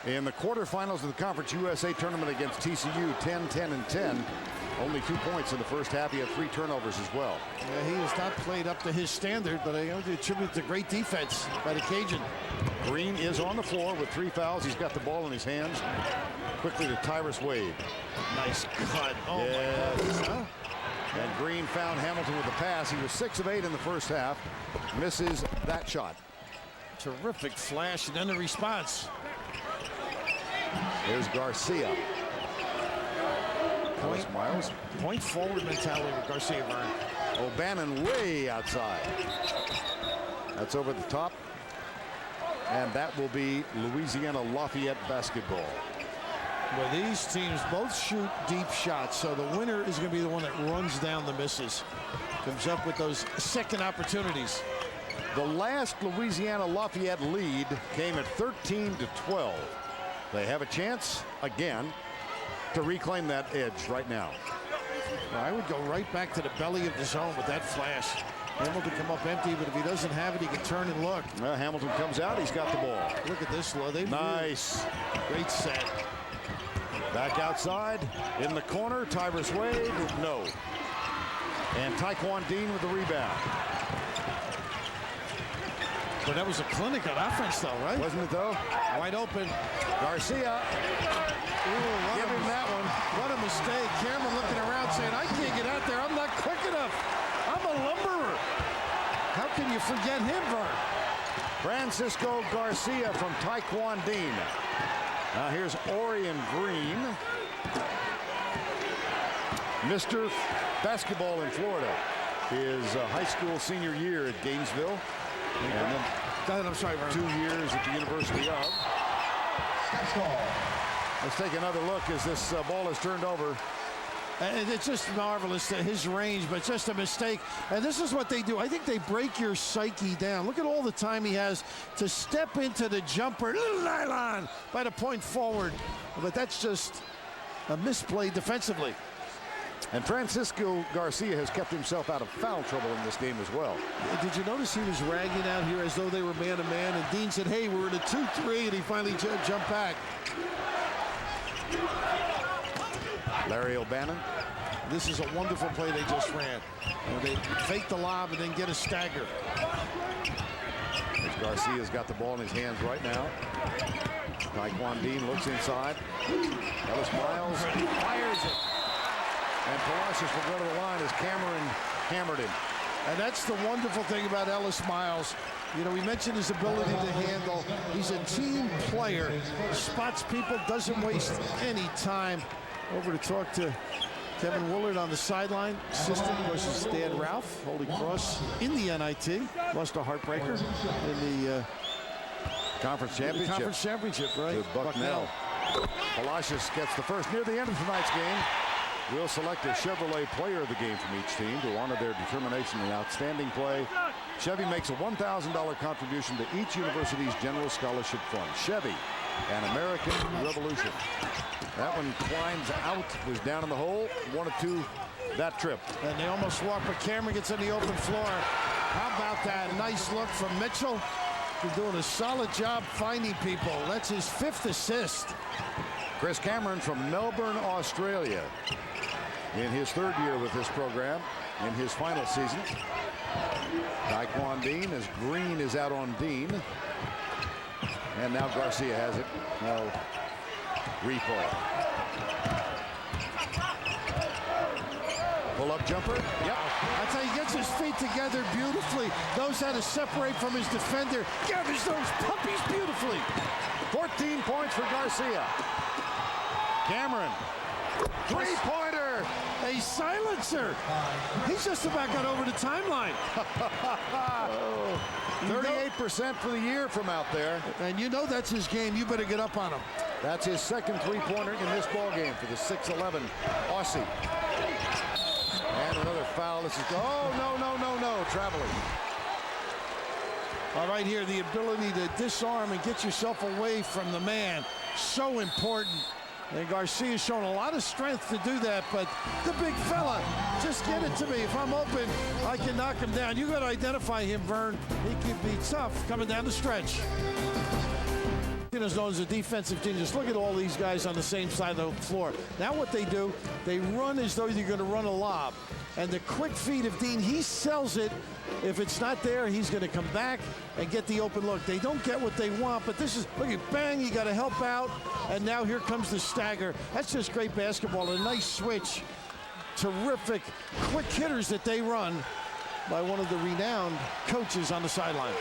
in the quarterfinals of the Conference USA tournament against TCU, 10, 10, and 10. Only 2 points in the first half. He had 3 turnovers as well. Yeah, he has not played up to his standard, but I have to attribute to great defense by the Cajun. Green is on the floor with 3 fouls. He's got the ball in his hands. Quickly to Tyrus Wade. Nice cut. Oh, yes. my God. And Green found Hamilton with the pass. He was 6 of 8 in the first half. Misses that shot. Terrific flash, and then the response. Here's Garcia. Miles. Point forward mentality with Garcia, Vern. O'Bannon way outside. That's over the top. And that will be Louisiana Lafayette basketball. Well, these teams both shoot deep shots, so the winner is going to be the one that runs down the misses. Comes up with those second opportunities. The last Louisiana Lafayette lead came at 13-12. They have a chance again to reclaim that edge right now. Well, I would go right back to the belly of the zone with that flash. Hamilton come up empty, but if he doesn't have it, he can turn and look. Well, Hamilton comes out. He's got the ball. Look at this, Lo. Nice. Great set. Back outside in the corner. Tyrus Wade, no. And Taekwon Dean with the rebound. But that was a clinic on offense, though, right? Wasn't it, though? Wide open. Garcia. Ooh, give him that one. What a mistake. Cameron looking around saying, I can't get out there. I'm not quick enough. I'm a lumberer. How can you forget him, Vern? Francisco Garcia from Taekwon Dean. Now here's Orion Green. Mr. Basketball in Florida. His high school senior year at Gainesville. And then I'm sorry, Vern. 2 years at the University of. Let's take another look as this ball is turned over. And it's just marvelous that his range, but just a mistake. And this is what they do. I think they break your psyche down. Look at all the time he has to step into the jumper. Little nylon by the point forward. But that's just a misplay defensively. And Francisco Garcia has kept himself out of foul trouble in this game as well. Did you notice he was ragging out here as though they were man-to-man? And Dean said, hey, we're in a 2-3, and he finally jumped back. Larry O'Bannon. This is a wonderful play they just ran. They fake the lob and then get a stagger. As Garcia's got the ball in his hands right now. Taekwon Dean looks inside. Ellis Miles fires it. And Palacios will go to the line as Cameron hammered him. And that's the wonderful thing about Ellis Miles. You know, we mentioned his ability to handle. He's a team player. Spots people, doesn't waste any time. Over to talk to Kevin Woolard on the sideline. Assistant versus Dan Ralph. Holy Cross in the NIT. Lost a heartbreaker in the Conference championship. Conference championship, right? To Bucknell. Palacios gets the first. Near the end of tonight's game, we'll select a Chevrolet player of the game from each team to honor their determination and outstanding play. Chevy makes a $1,000 contribution to each university's general scholarship fund. Chevy, an American revolution. That one climbs out, was down in the hole, 1 of 2 that trip. And they almost walk, but Cameron gets on the open floor. How about that? Nice look from Mitchell. He's doing a solid job finding people. That's his 5th assist. Chris Cameron from Melbourne, Australia, in his 3rd year with this program, in his final season. Taekwon Dean as Green is out on Dean. And now Garcia has it. No replay. Pull-up jumper. Yep. That's how he gets his feet together beautifully. Knows how to separate from his defender. Gathers those puppies beautifully. 14 points for Garcia. Cameron. 3-pointer. A silencer. He's just about got over the timeline. 38% for the year from out there. And you know that's his game. You better get up on him. That's his 2nd 3-pointer in this ball game for the 6'11" Aussie. And another foul. This is no, traveling. All right, here, the ability to disarm and get yourself away from the man. So important. And Garcia's shown a lot of strength to do that, but the big fella, just get it to me. If I'm open, I can knock him down. You got to identify him, Vern. He can be tough coming down the stretch. Is known as a defensive genius. Look at all these guys on the same side of the floor. Now what they do, they run as though you're going to run a lob. And the quick feed of Dean, he sells it. If it's not there, he's going to come back and get the open look. They don't get what they want, but this is, look at, bang, you got to help out. And now here comes the stagger. That's just great basketball. A nice switch. Terrific quick hitters that they run by one of the renowned coaches on the sideline.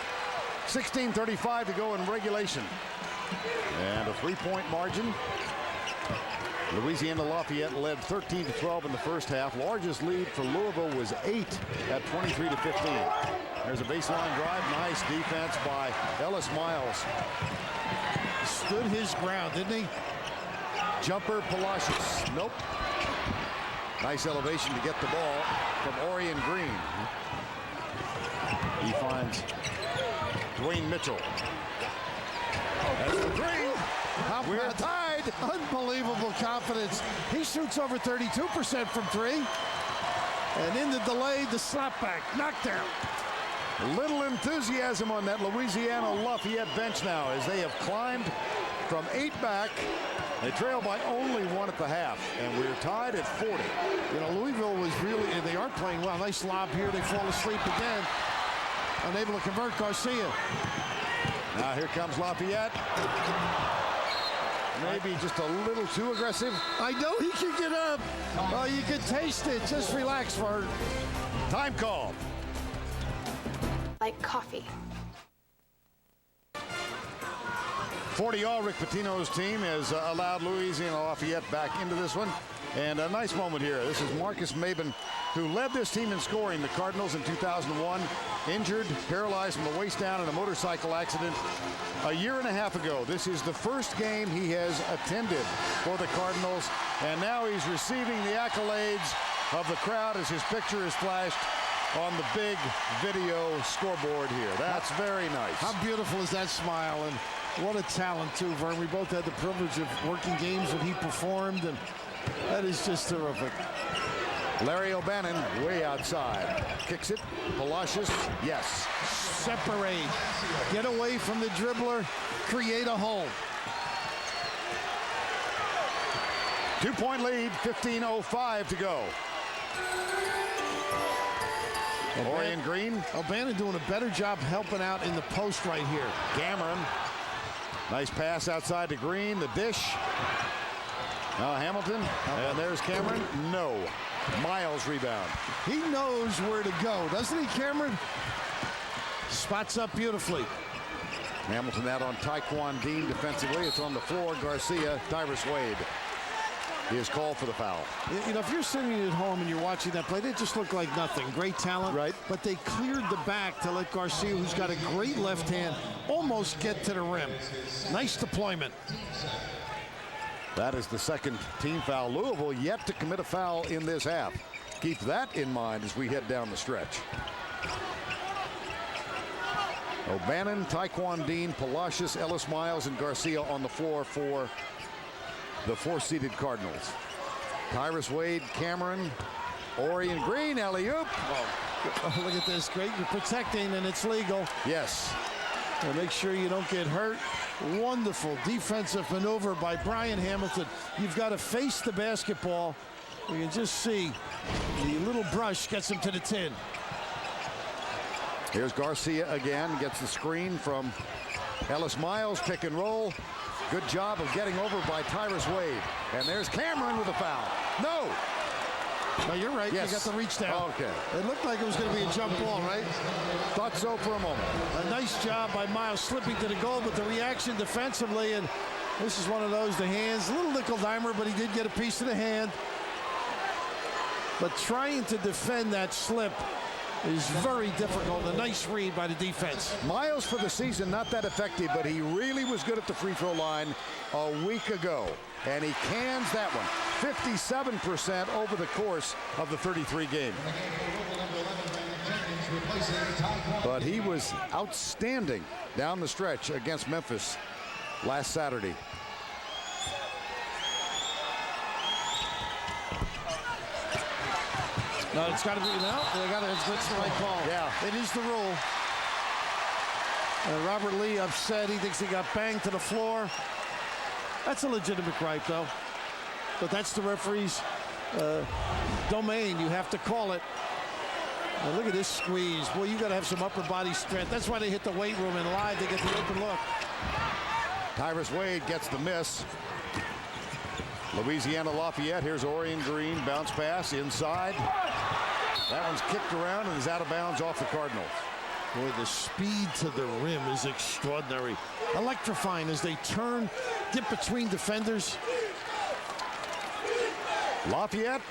16:35 to go in regulation. And a 3-point margin. Louisiana Lafayette led 13-12 in the first half. Largest lead for Louisville was 8 at 23-15. There's a baseline drive. Nice defense by Ellis Miles. Stood his ground, didn't he? Jumper Palacios. Nope. Nice elevation to get the ball from Orion Green. He finds Dwayne Mitchell. That's the three. We're tied. Unbelievable confidence. He shoots over 32% from 3. And in the delay, the slapback, knockdown. Little enthusiasm on that Louisiana Lafayette bench now as they have climbed from 8 back. They trail by only 1 at the half, and we're tied at 40. You know, Louisville was really, they aren't playing well. Nice lob here. They fall asleep again. Unable to convert. Garcia. Now here comes Lafayette. Maybe just a little too aggressive. I know he can get up. Oh, you can taste it. Just relax, Vern. Time call. Like coffee. 40-all. Rick Pitino's team has allowed Louisiana Lafayette back into this one. And a nice moment here. This is Marcus Maybin, who led this team in scoring. The Cardinals in 2001, injured, paralyzed from the waist down in a motorcycle accident a year and a half ago. This is the first game he has attended for the Cardinals, and now he's receiving the accolades of the crowd as his picture is flashed on the big video scoreboard here. That's very nice. How beautiful is that smile, and what a talent too, Vern. We both had the privilege of working games when he performed, and that is just terrific. Larry O'Bannon way outside. Kicks it. Palacios. Yes. Separate. Get away from the dribbler. Create a hole. 2-point lead. 15:05 to go. Orion Green. O'Bannon doing a better job helping out in the post right here. Cameron. Nice pass outside to Green. The dish. Hamilton. And there's Cameron. No. Miles rebound. He knows where to go, doesn't he, Cameron? Spots up beautifully. Hamilton out on Taekwon Dean defensively. It's on the floor. Garcia, Tyrus Wade. is called for the foul. You know, if you're sitting at home and you're watching that play, they just look like nothing. Great talent. Right. But they cleared the back to let Garcia, who's got a great left hand, almost get to the rim. Nice deployment. That is the second team foul. Louisville yet to commit a foul in this half. Keep that in mind as we head down the stretch. O'Bannon, Taekwon Dean, Palacios, Ellis Miles, and Garcia on the floor for the four-seeded Cardinals. Tyrus Wade, Cameron, Orion Green, alley-oop. Oh, look at this. Great. You're protecting, and it's legal. Yes. And make sure you don't get hurt. Wonderful defensive maneuver by Brian Hamilton. You've got to face the basketball. You can just see the little brush gets him to the tin. Here's Garcia again, gets the screen from Ellis Miles, pick and roll. Good job of getting over by Tyrus Wade. And there's Cameron with a foul. No! No, you're right. Yes. You got the reach down. Okay. It looked like it was going to be a jump ball, right? Thought so for a moment. A nice job by Miles slipping to the goal, but the reaction defensively, and this is one of those, the hands, a little nickel-dimer, but he did get a piece of the hand. But trying to defend that slip is very difficult. A nice read by the defense. Miles for the season, not that effective, but he really was good at the free throw line a week ago. And he cans that one. 57% over the course of the 33 game. But he was outstanding down the stretch against Memphis last Saturday. No, it's got to be, no, they got to, it's the right call. Yeah. It is the rule. Robert Lee upset. He thinks he got banged to the floor. That's a legitimate gripe, though. But that's the referee's domain. You have to call it. Now look at this squeeze. Boy, you got to have some upper body strength. That's why they hit the weight room and live. They get the open look. Tyrus Wade gets the miss. Louisiana Lafayette. Here's Orion Green. Bounce pass inside. That one's kicked around and is out of bounds off the Cardinals. Boy, the speed to the rim is extraordinary. Electrifying as they turn, dip between defenders. Lafayette,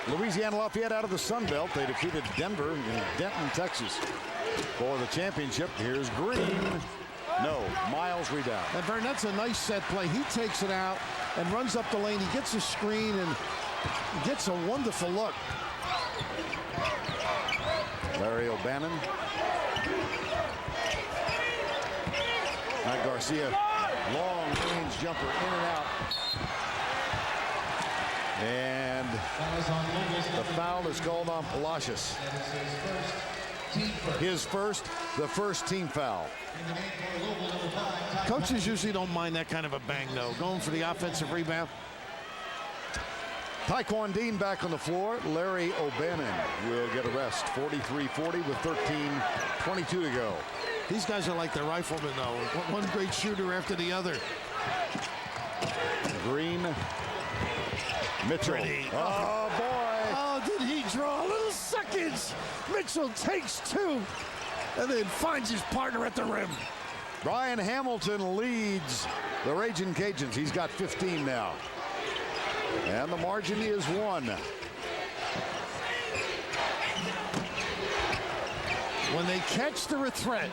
Louisiana Lafayette out of the Sun Belt. They defeated Denver in Denton, Texas for the championship. Here's Green. No, Miles rebound. And Vern, that's a nice set play. He takes it out and runs up the lane. He gets a screen and gets a wonderful look. Larry O'Bannon. Matt Garcia, long range jumper in and out. And the foul is called on Palacios. The first team foul. Coaches usually don't mind that kind of a bang, though. Going for the offensive rebound. Taekwon Dean back on the floor. Larry O'Bannon will get a rest. 43-40 with 13:22 to go. These guys are like the riflemen, though. One great shooter after the other. Green. Mitchell. Oh, boy. Oh, did he draw a little seconds? Mitchell takes two and then finds his partner at the rim. Brian Hamilton leads the Ragin' Cajuns. He's got 15 now. And the margin is 1. When they catch, they're a threat.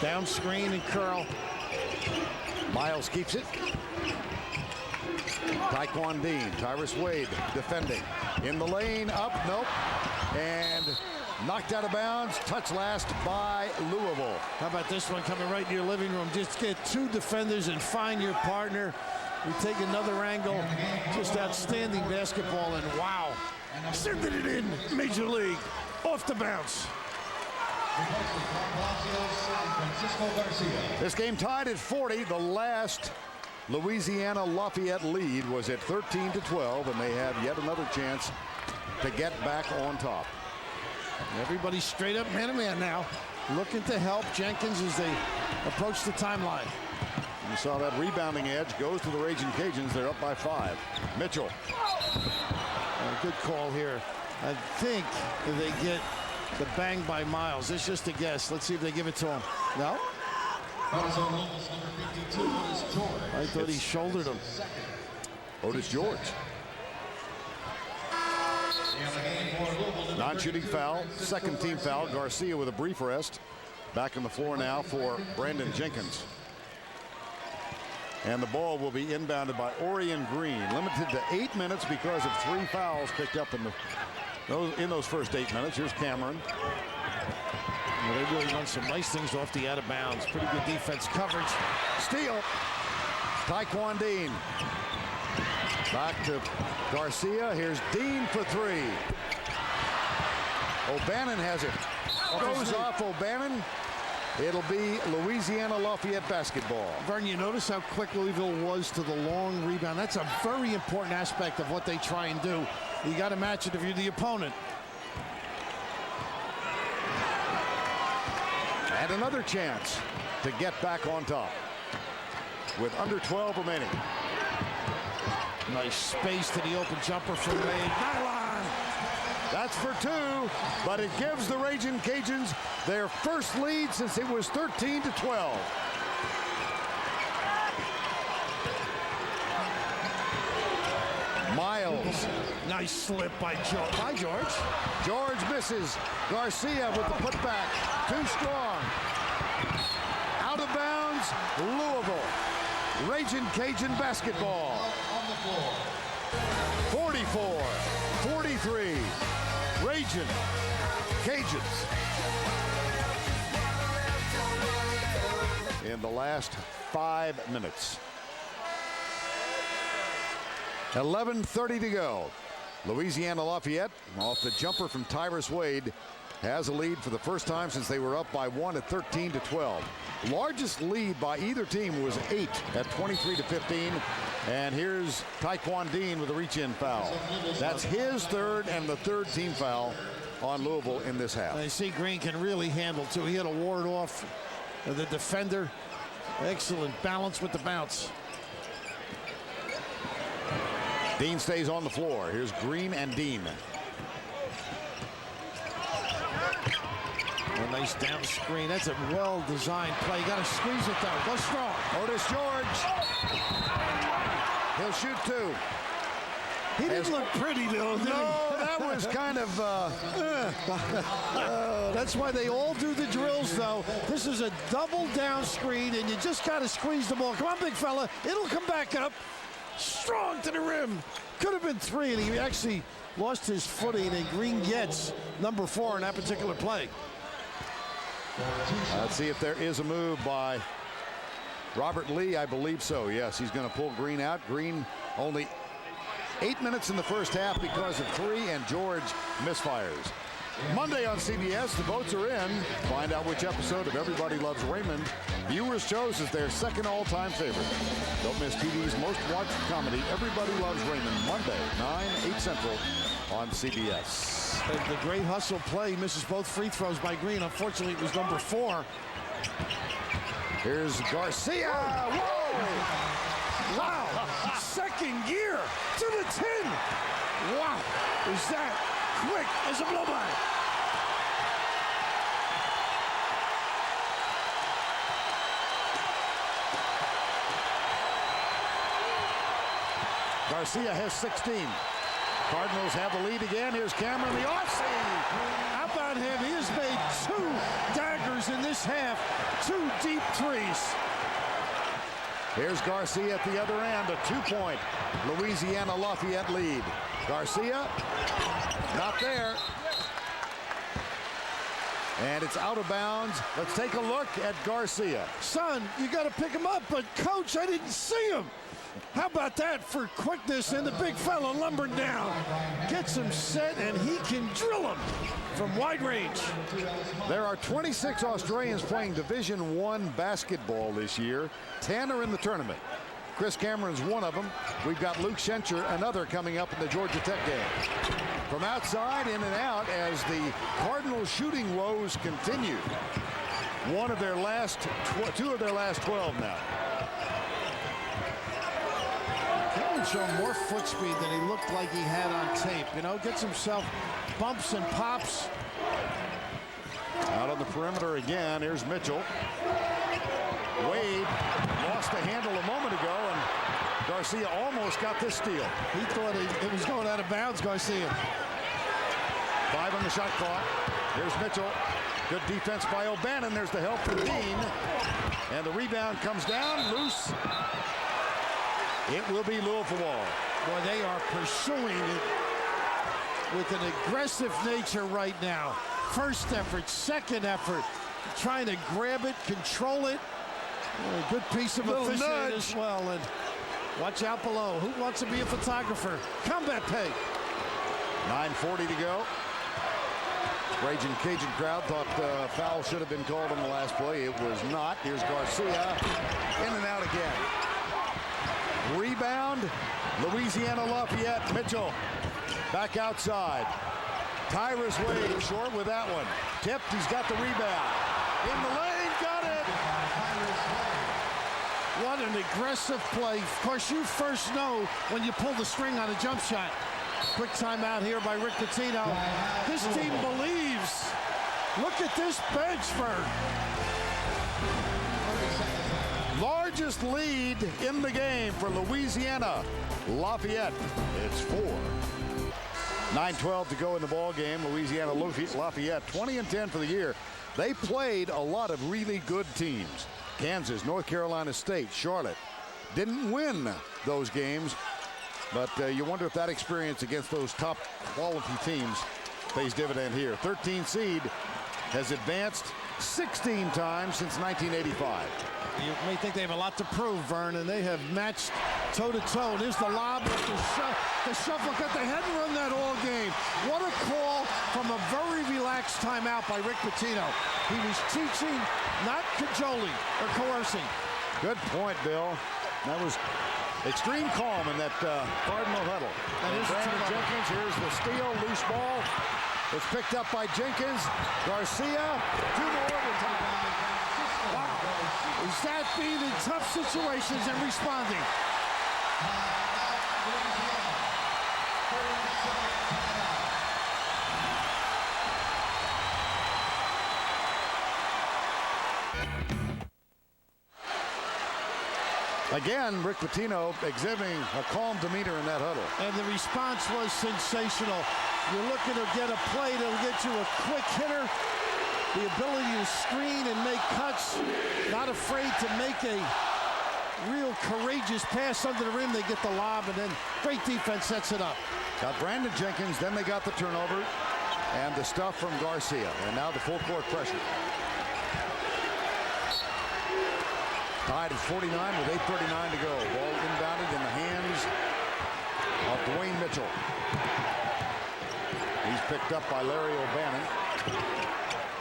Down screen and curl. Miles keeps it. Taekwon Dean, Tyrus Wade defending. In the lane, up, nope. And knocked out of bounds. Touch last by Louisville. How about this one coming right in your living room? Just get two defenders and find your partner. We take another angle. Just outstanding basketball, and wow. Sending it in, Major League. Off the bounce. This game tied at 40. The last Louisiana Lafayette lead was at 13-12, and they have yet another chance to get back on top. Everybody's straight up man-to-man now, looking to help Jenkins as they approach the timeline. You saw that rebounding edge goes to the Ragin' Cajuns. They're up by 5. Mitchell. A good call here. I think that they get the bang by Miles. It's just a guess. Let's see if they give it to him. No? I thought he shouldered him. Otis George. Non-shooting foul, second team foul. Garcia with a brief rest. Back on the floor now for Brandon Jenkins. And the ball will be inbounded by Orion Green. Limited to 8 minutes because of 3 fouls picked up in those first 8 minutes. Here's Cameron. Well, they really run some nice things off the out of bounds. Pretty good defense coverage. Steal. Taekwon Dean. Back to Garcia. Here's Dean for 3. O'Bannon has it. Goes off O'Bannon. It'll be Louisiana Lafayette basketball. Vern, you notice how quick Louisville was to the long rebound. That's a very important aspect of what they try and do. You got to match it if you're the opponent. And another chance to get back on top with under 12 remaining. Nice space to the open jumper from Maybin. That's for 2, but it gives the Raging Cajuns their first lead since it was 13-12. Miles. Nice slip by George. George misses. Garcia with the putback. Too strong. Out of bounds. Louisville. Raging Cajun basketball. 44-43. Raging Cajuns. In the last 5 minutes. 11:30 to go. Louisiana Lafayette, off the jumper from Tyrus Wade, has a lead for the first time since they were up by 1 at 13-12. Largest lead by either team was 8 at 23-15. And here's Taekwon Dean with a reach-in foul. That's his third and the third team foul on Louisville in this half. I see Green can really handle too. He had to ward off the defender. Excellent balance with the bounce. Dean stays on the floor. Here's Green and Dean. A nice down screen. That's a well-designed play. You got to squeeze it though. Go strong. Otis George. He'll shoot 2. He didn't look pretty though, did he? No, that was kind of... That's why they all do the drills though. This is a double down screen and you just got to squeeze the ball. Come on, big fella. It'll come back up. Strong to the rim. Could have been 3 and he actually lost his footing, and Green gets number 4 in that particular play. Let's see if there is a move by Robert Lee. I believe so. Yes, he's going to pull Green out. Green only 8 minutes in the first half because of 3, and George misfires. Monday on CBS, the votes are in. Find out which episode of Everybody Loves Raymond viewers chose as their second all-time favorite. Don't miss TV's most watched comedy, Everybody Loves Raymond, Monday, 9, 8 Central on CBS. The great hustle play misses both free throws by Green. Unfortunately, it was number 4. Here's Garcia. Whoa! Wow! Second gear to the 10. Wow! Is that quick as a blow-by? Garcia has 16. Cardinals have the lead again. Here's Cameron, the Aussie. How about him? He has made 2 daggers in this half. 2 deep threes. Here's Garcia at the other end, a 2-point Louisiana Lafayette lead. Garcia, not there. And it's out of bounds. Let's take a look at Garcia. Son, you got to pick him up, but coach, I didn't see him. How about that for quickness, and the big fella lumbered down. Gets him set, and he can drill him from wide range. There are 26 Australians playing Division I basketball this year. 10 are in the tournament. Chris Cameron's one of them. We've got Luke Schencher, another, coming up in the Georgia Tech game. From outside, in and out, as the Cardinals shooting woes continue. 2 of their last 12 now. Cameron showed more foot speed than he looked like he had on tape. You know, gets himself bumps and pops. Out on the perimeter again. Here's Mitchell. Garcia almost got this steal. He thought it was going out of bounds, Garcia. 5 on the shot clock. Here's Mitchell. Good defense by O'Bannon. There's the help from Dean. And the rebound comes down, loose. It will be Louisville ball. Boy, they are pursuing it with an aggressive nature right now. First effort, second effort, trying to grab it, control it. A good piece of officiating as well. And watch out below. Who wants to be a photographer? Combat pay. 9:40 to go. Raging Cajun crowd thought foul should have been called on the last play. It was not. Here's Garcia. In and out again. Rebound. Louisiana Lafayette. Mitchell back outside. Tyrus Wade short with that one. Tipped. He's got the rebound. In the lane. Got it. What an aggressive play. Of course, you first know when you pull the string on a jump shot. Quick timeout here by Rick Pitino. This team believes. Look at this bench, Vern. Largest lead in the game for Louisiana Lafayette. It's 4. 9:12 to go in the ball game. Louisiana Lafayette 20-10 for the year. They played a lot of really good teams. Kansas, North Carolina State, Charlotte. Didn't win those games, but you wonder if that experience against those top quality teams pays dividend here. 13 seed has advanced 16 times since 1985. You may think they have a lot to prove, Vern, and they have matched toe-to-toe. There's the lob, the shuffle cut. They hadn't run that all game. What a call from a very relaxed timeout by Rick Pitino. He was teaching, not cajoling or coercing. Good point, Bill. That was extreme calm in that Cardinal huddle. And Brandon Jenkins, here's the steal, loose ball. It's picked up by Jenkins. Garcia, 2 more with time. Wow. Is that being in tough situations and responding? Again, Rick Pitino exhibiting a calm demeanor in that huddle. And the response was sensational. You're looking to get a play that'll get you a quick hitter. The ability to screen and make cuts. Not afraid to make a real courageous pass under the rim. They get the lob, and then great defense sets it up. Got Brandon Jenkins, then they got the turnover, and the stuff from Garcia. And now the full court pressure. Tied at 49 with 8:39 to go. Ball inbounded in the hands of Dwayne Mitchell. He's picked up by Larry O'Bannon.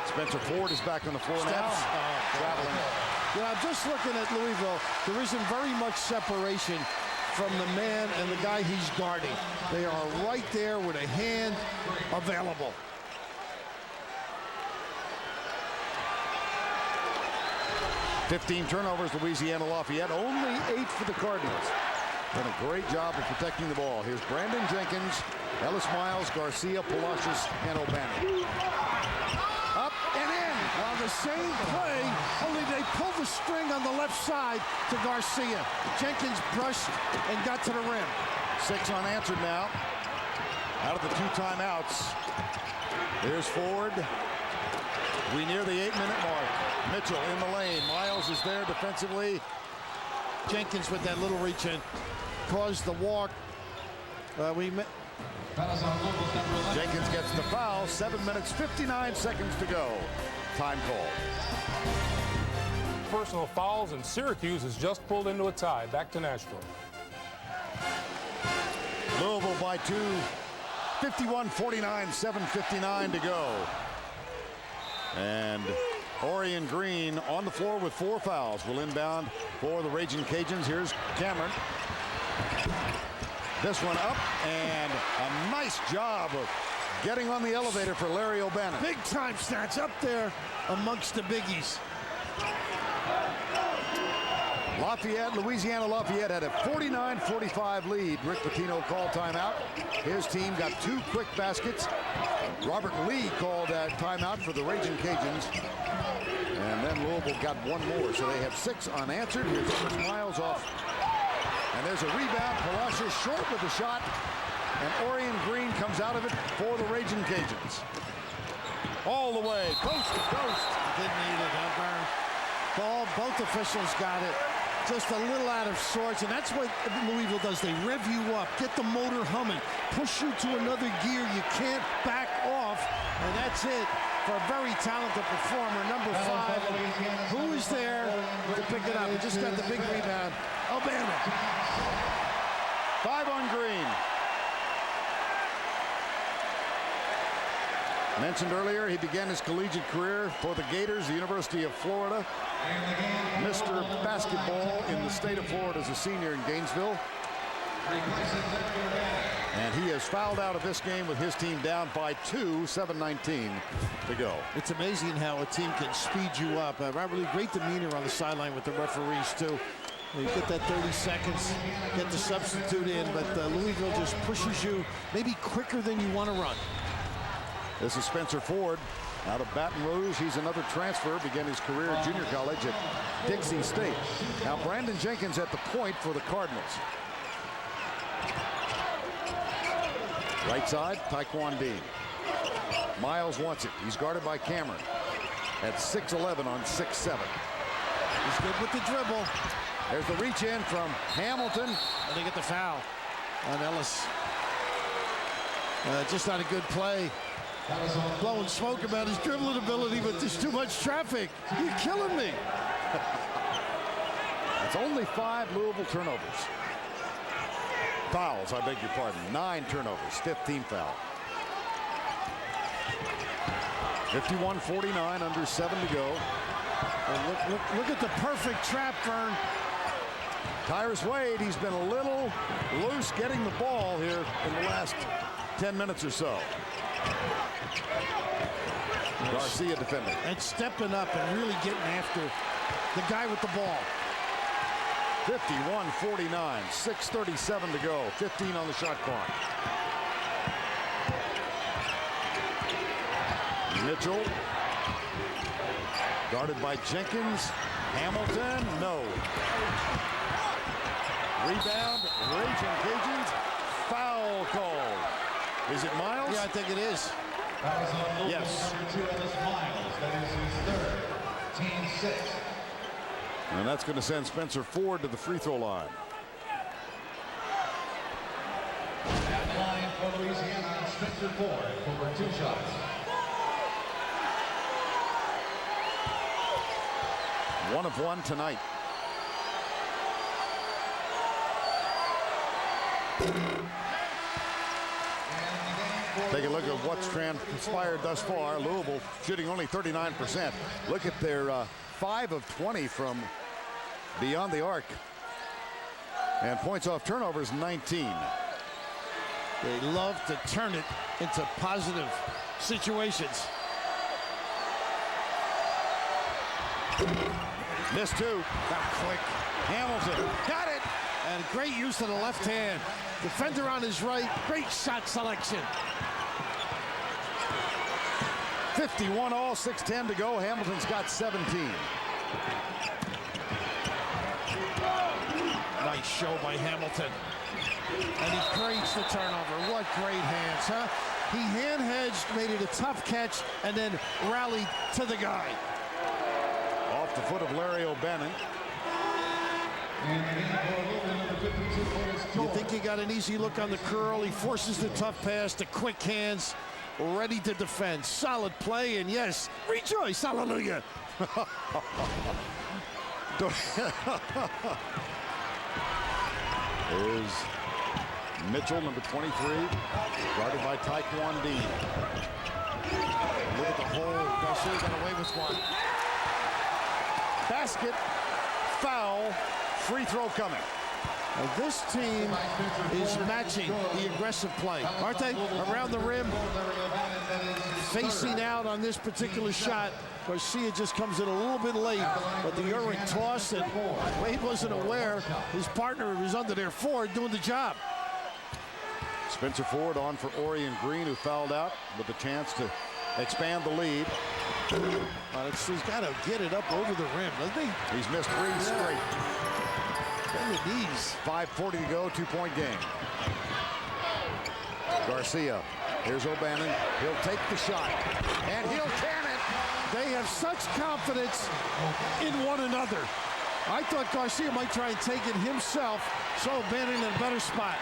Spencer Ford is back on the floor now. Traveling. Yeah, I'm just looking at Louisville. There isn't very much separation from the man and the guy he's guarding. They are right there with a hand available. $15 turnovers, Louisiana Lafayette. Only 8 for the Cardinals. Done a great job of protecting the ball. Here's Brandon Jenkins, Ellis Miles, Garcia, Palacios, and O'Bannon. Up and in. Well, the same play, only they pulled the string on the left side to Garcia. Jenkins brushed and got to the rim. 6 unanswered now. Out of the 2 timeouts. Here's Ford. We near the 8-minute mark. Mitchell in the lane. Miles is there defensively. Jenkins with that little reach in caused the walk. Jenkins gets the foul. 7 minutes, 59 seconds to go. Time call. Personal fouls, and Syracuse has just pulled into a tie. Back to Nashville. Louisville by 2. 51-49, 7:59 to go. And Orion Green on the floor with 4 fouls. Will inbound for the Raging Cajuns. Here's Cameron. This one up, and a nice job of getting on the elevator for Larry O'Bannon. Big time stats up there amongst the biggies. Lafayette, Louisiana Lafayette had a 49-45 lead. Rick Pitino called timeout. His team got 2 quick baskets. Robert Lee called that timeout for the Raging Cajuns. And then Louisville got 1 more, so they have 6 unanswered. Here's Ellis Miles off And there's a rebound. Palacios short with the shot. And Orion Green comes out of it for the Raging Cajuns. All the way, coast to coast. Didn't need it, Burn. Ball, both officials got it. Just a little out of sorts, and that's what Louisville does. They rev you up, get the motor humming, push you to another gear. You can't back off, and that's it for a very talented performer, number 5. Who is there to pick it up? He just got the big rebound. Alabama. 5 on Green. Mentioned earlier, he began his collegiate career for the Gators, the University of Florida. Mr. Basketball in the state of Florida as a senior in Gainesville. And he has fouled out of this game with his team down by 2, 7:19 to go. It's amazing how a team can speed you up. Robert Lee, great demeanor on the sideline with the referees, too. You get that 30 seconds, get the substitute in, but Louisville just pushes you maybe quicker than you want to run. This is Spencer Ford out of Baton Rouge. He's another transfer, began his career at junior college at Dixie State. Now Brandon Jenkins at the point for the Cardinals. Right side, Taekwon Dean. Miles wants it. He's guarded by Cameron at 6'11" on 6'7". He's good with the dribble. There's the reach in from Hamilton. And they get the foul on Ellis. Just not a good play. Blowing smoke about his dribbling ability, but there's too much traffic. You're killing me. That's only 5 Louisville turnovers. Fouls, I beg your pardon. 9 turnovers, 15 foul. 51-49, under 7 to go. And look at the perfect trap, Vern. Tyrus Wade, he's been a little loose getting the ball here in the last 10 minutes or so. Garcia defending. And stepping up and really getting after the guy with the ball. 51-49, 6:37 to go, 15 on the shot clock. Mitchell, guarded by Jenkins. Hamilton, no. Rebound, Raging Cajuns, foul call. Is it Miles? Yeah, I think it is. Yes. That is his 3rd, team 6. And that's going to send Spencer Ford to the free throw line. At the line for Louisiana, Spencer Ford for 2 shots. One of 1 tonight. Take a look at what's transpired thus far. Louisville shooting only 39%. Look at their 5 of 20 from beyond the arc. And points off turnovers, 19. They love to turn it into positive situations. Missed 2. Got quick. Hamilton got it. And great use of the left hand. Defender on his right. Great shot selection. 51 all, 6:10 to go. Hamilton's got 17. Nice show by Hamilton. And he creates the turnover. What great hands, huh? He hand-hedged, made it a tough catch, and then rallied to the guy. Off the foot of Larry O'Bannon. You think he got an easy look on the curl. He forces the tough pass, the quick hands, ready to defend. Solid play, and yes, rejoice, hallelujah. Is Mitchell, number 23, guarded by Taekwon Dean. Look at the hole. Garcia got away with one. Basket, foul, free throw coming. Well, this team is matching the aggressive play, aren't they? Around the rim, facing out on this particular shot. Garcia just comes in a little bit late, but the errant toss, and Wade wasn't aware his partner was under there. Ford doing the job. Spencer Ford on for Orion Green, who fouled out with a chance to expand the lead. He's got to get it up over the rim, doesn't he? He's missed 3 straight. Bend the knees. 5:40 to go, 2-point game. Garcia. Here's O'Bannon. He'll take the shot. And he'll can it. They have such confidence in one another. I thought Garcia might try and take it himself, so O'Bannon in a better spot.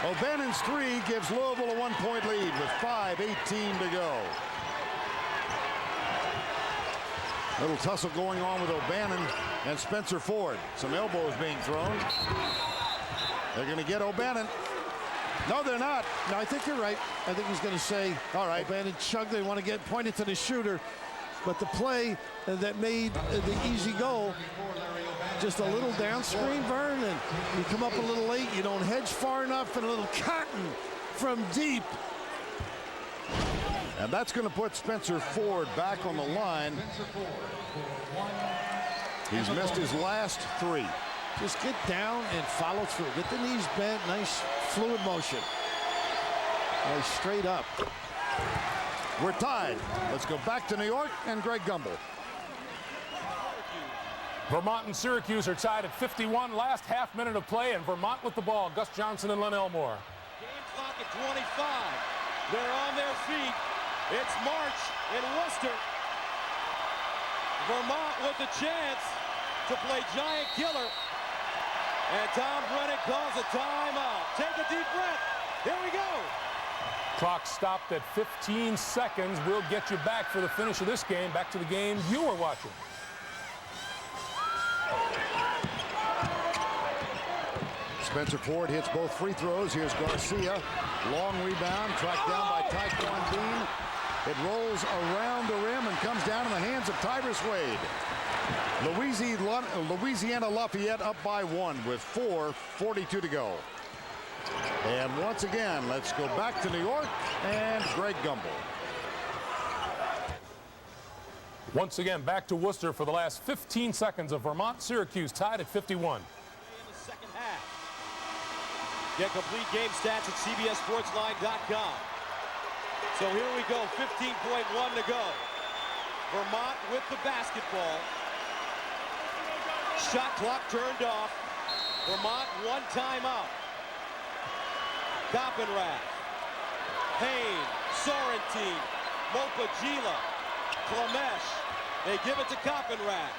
O'Bannon's three gives Louisville a 1-point lead with 5:18 to go. Little tussle going on with O'Bannon and Spencer Ford. Some elbows being thrown. They're going to get O'Bannon. No, they're not. No, I think you're right. I think he's going to say, all right, O'Bannon chugged. They want to get pointed to the shooter. But the play that made the easy goal, just a little down screen, Vern, and you come up a little late. You don't hedge far enough, and a little cotton from deep. And that's going to put Spencer Ford back on the line. He's missed his last three. Just get down and follow through. Get the knees bent. Nice fluid motion. Nice straight up. We're tied. Let's go back to New York and Greg Gumbel. Vermont and Syracuse are tied at 51. Last half minute of play, and Vermont with the ball. Gus Johnson and Len Elmore. Game clock at 25. They're on their feet. It's March in Worcester. Vermont with a chance to play giant killer. And Tom Brennan calls a timeout. Take a deep breath. Here we go. Clock stopped at 15 seconds. We'll get you back for the finish of this game. Back to the game you were watching. Spencer Ford hits both free throws. Here's Garcia. Long rebound. Tracked down by Tyquan Dean. It rolls around the rim and comes down in the hands of Tyrus Wade. Louisiana Lafayette up by 1 with 4:42 to go. And once again, let's go back to New York and Greg Gumbel. Once again, back to Worcester for the last 15 seconds of Vermont-Syracuse tied at 51. In the second half. Get complete game stats at CBSSportsLine.com. So here we go, 15.1 to go. Vermont with the basketball. Shot clock turned off. Vermont one timeout. Coppenrath, Payne, Sorrentine, Mopagila, Klamesh. They give it to Coppenrath.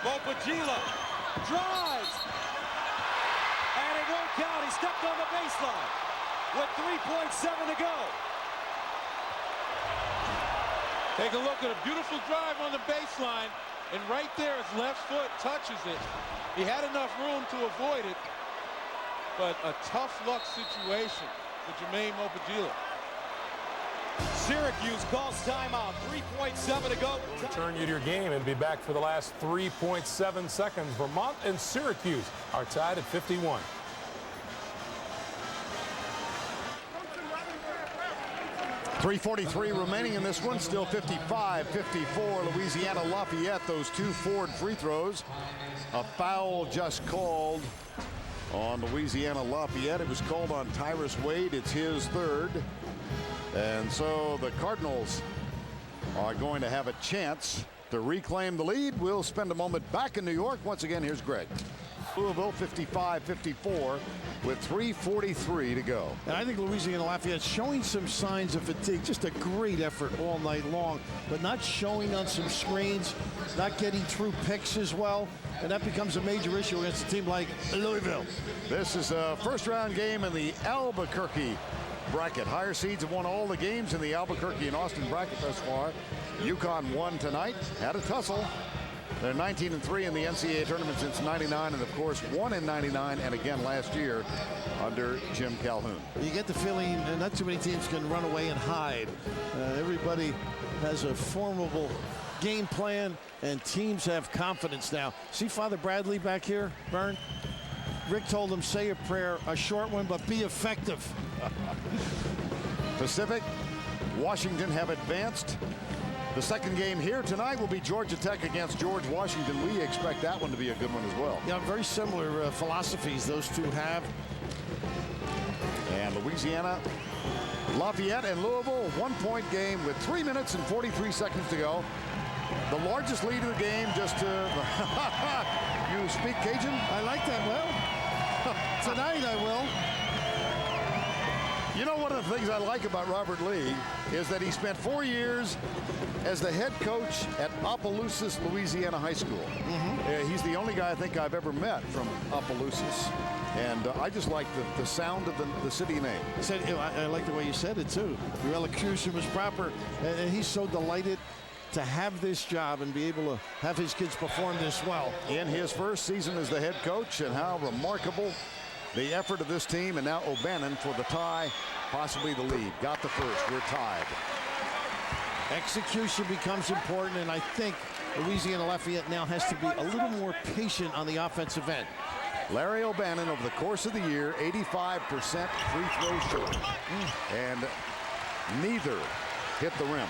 Mopagila drives. And it won't count. He stepped on the baseline with 3.7 to go. Take a look at a beautiful drive on the baseline, and right there his left foot touches it. He had enough room to avoid it, but a tough luck situation for Jermaine Mopagila. Syracuse calls timeout. 3.7 to go. Return you to your game and be back for the last 3.7 seconds. Vermont and Syracuse are tied at 51. .343 remaining in this one. Still 55-54. Louisiana Lafayette. Those two Ford free throws. A foul just called on Louisiana Lafayette. It was called on Tyrus Wade. It's his third. And so the Cardinals are going to have a chance to reclaim the lead. We'll spend a moment back in New York. Once again, here's Greg. Louisville 55-54 with 3:43 to go. And I think Louisiana Lafayette showing some signs of fatigue. Just a great effort all night long, but not showing on some screens, not getting through picks as well. And that becomes a major issue against a team like Louisville. This is a first-round game in the Albuquerque bracket. Higher seeds have won all the games in the Albuquerque and Austin bracket thus far. UConn won tonight, had a tussle. They're 19-3 in the NCAA tournament since '99, and of course won in '99 and again last year under Jim Calhoun. You get the feeling not too many teams can run away and hide. Everybody has a formidable game plan, and teams have confidence now. See Father Bradley back here, Vern? Rick told him, say a prayer, a short one, but be effective. Pacific, Washington have advanced. The second game here tonight will be Georgia Tech against George Washington. We expect that one to be a good one as well. Yeah, very similar philosophies those two have. And Louisiana, Lafayette, and Louisville, 1-point game with 3 minutes and 43 seconds to go. The largest lead of the game, just to you speak Cajun? I like that. Well, tonight I will. You know, one of the things I like about Robert Lee is that he spent 4 years as the head coach at Opelousas, Louisiana High School. He's the only guy I think I've ever met from Opelousas. And I just like the sound of the city name. I like the way you said it, too. Your elocution was proper. And he's so delighted to have this job and be able to have his kids perform this well. In his first season as the head coach, and how remarkable the effort of this team. And now O'Bannon for the tie, possibly the lead. Got the first. We're tied. Execution becomes important, and I think Louisiana Lafayette now has to be a little more patient on the offensive end. Larry O'Bannon, over the course of the year, 85% free throw shooting. And neither hit the rim.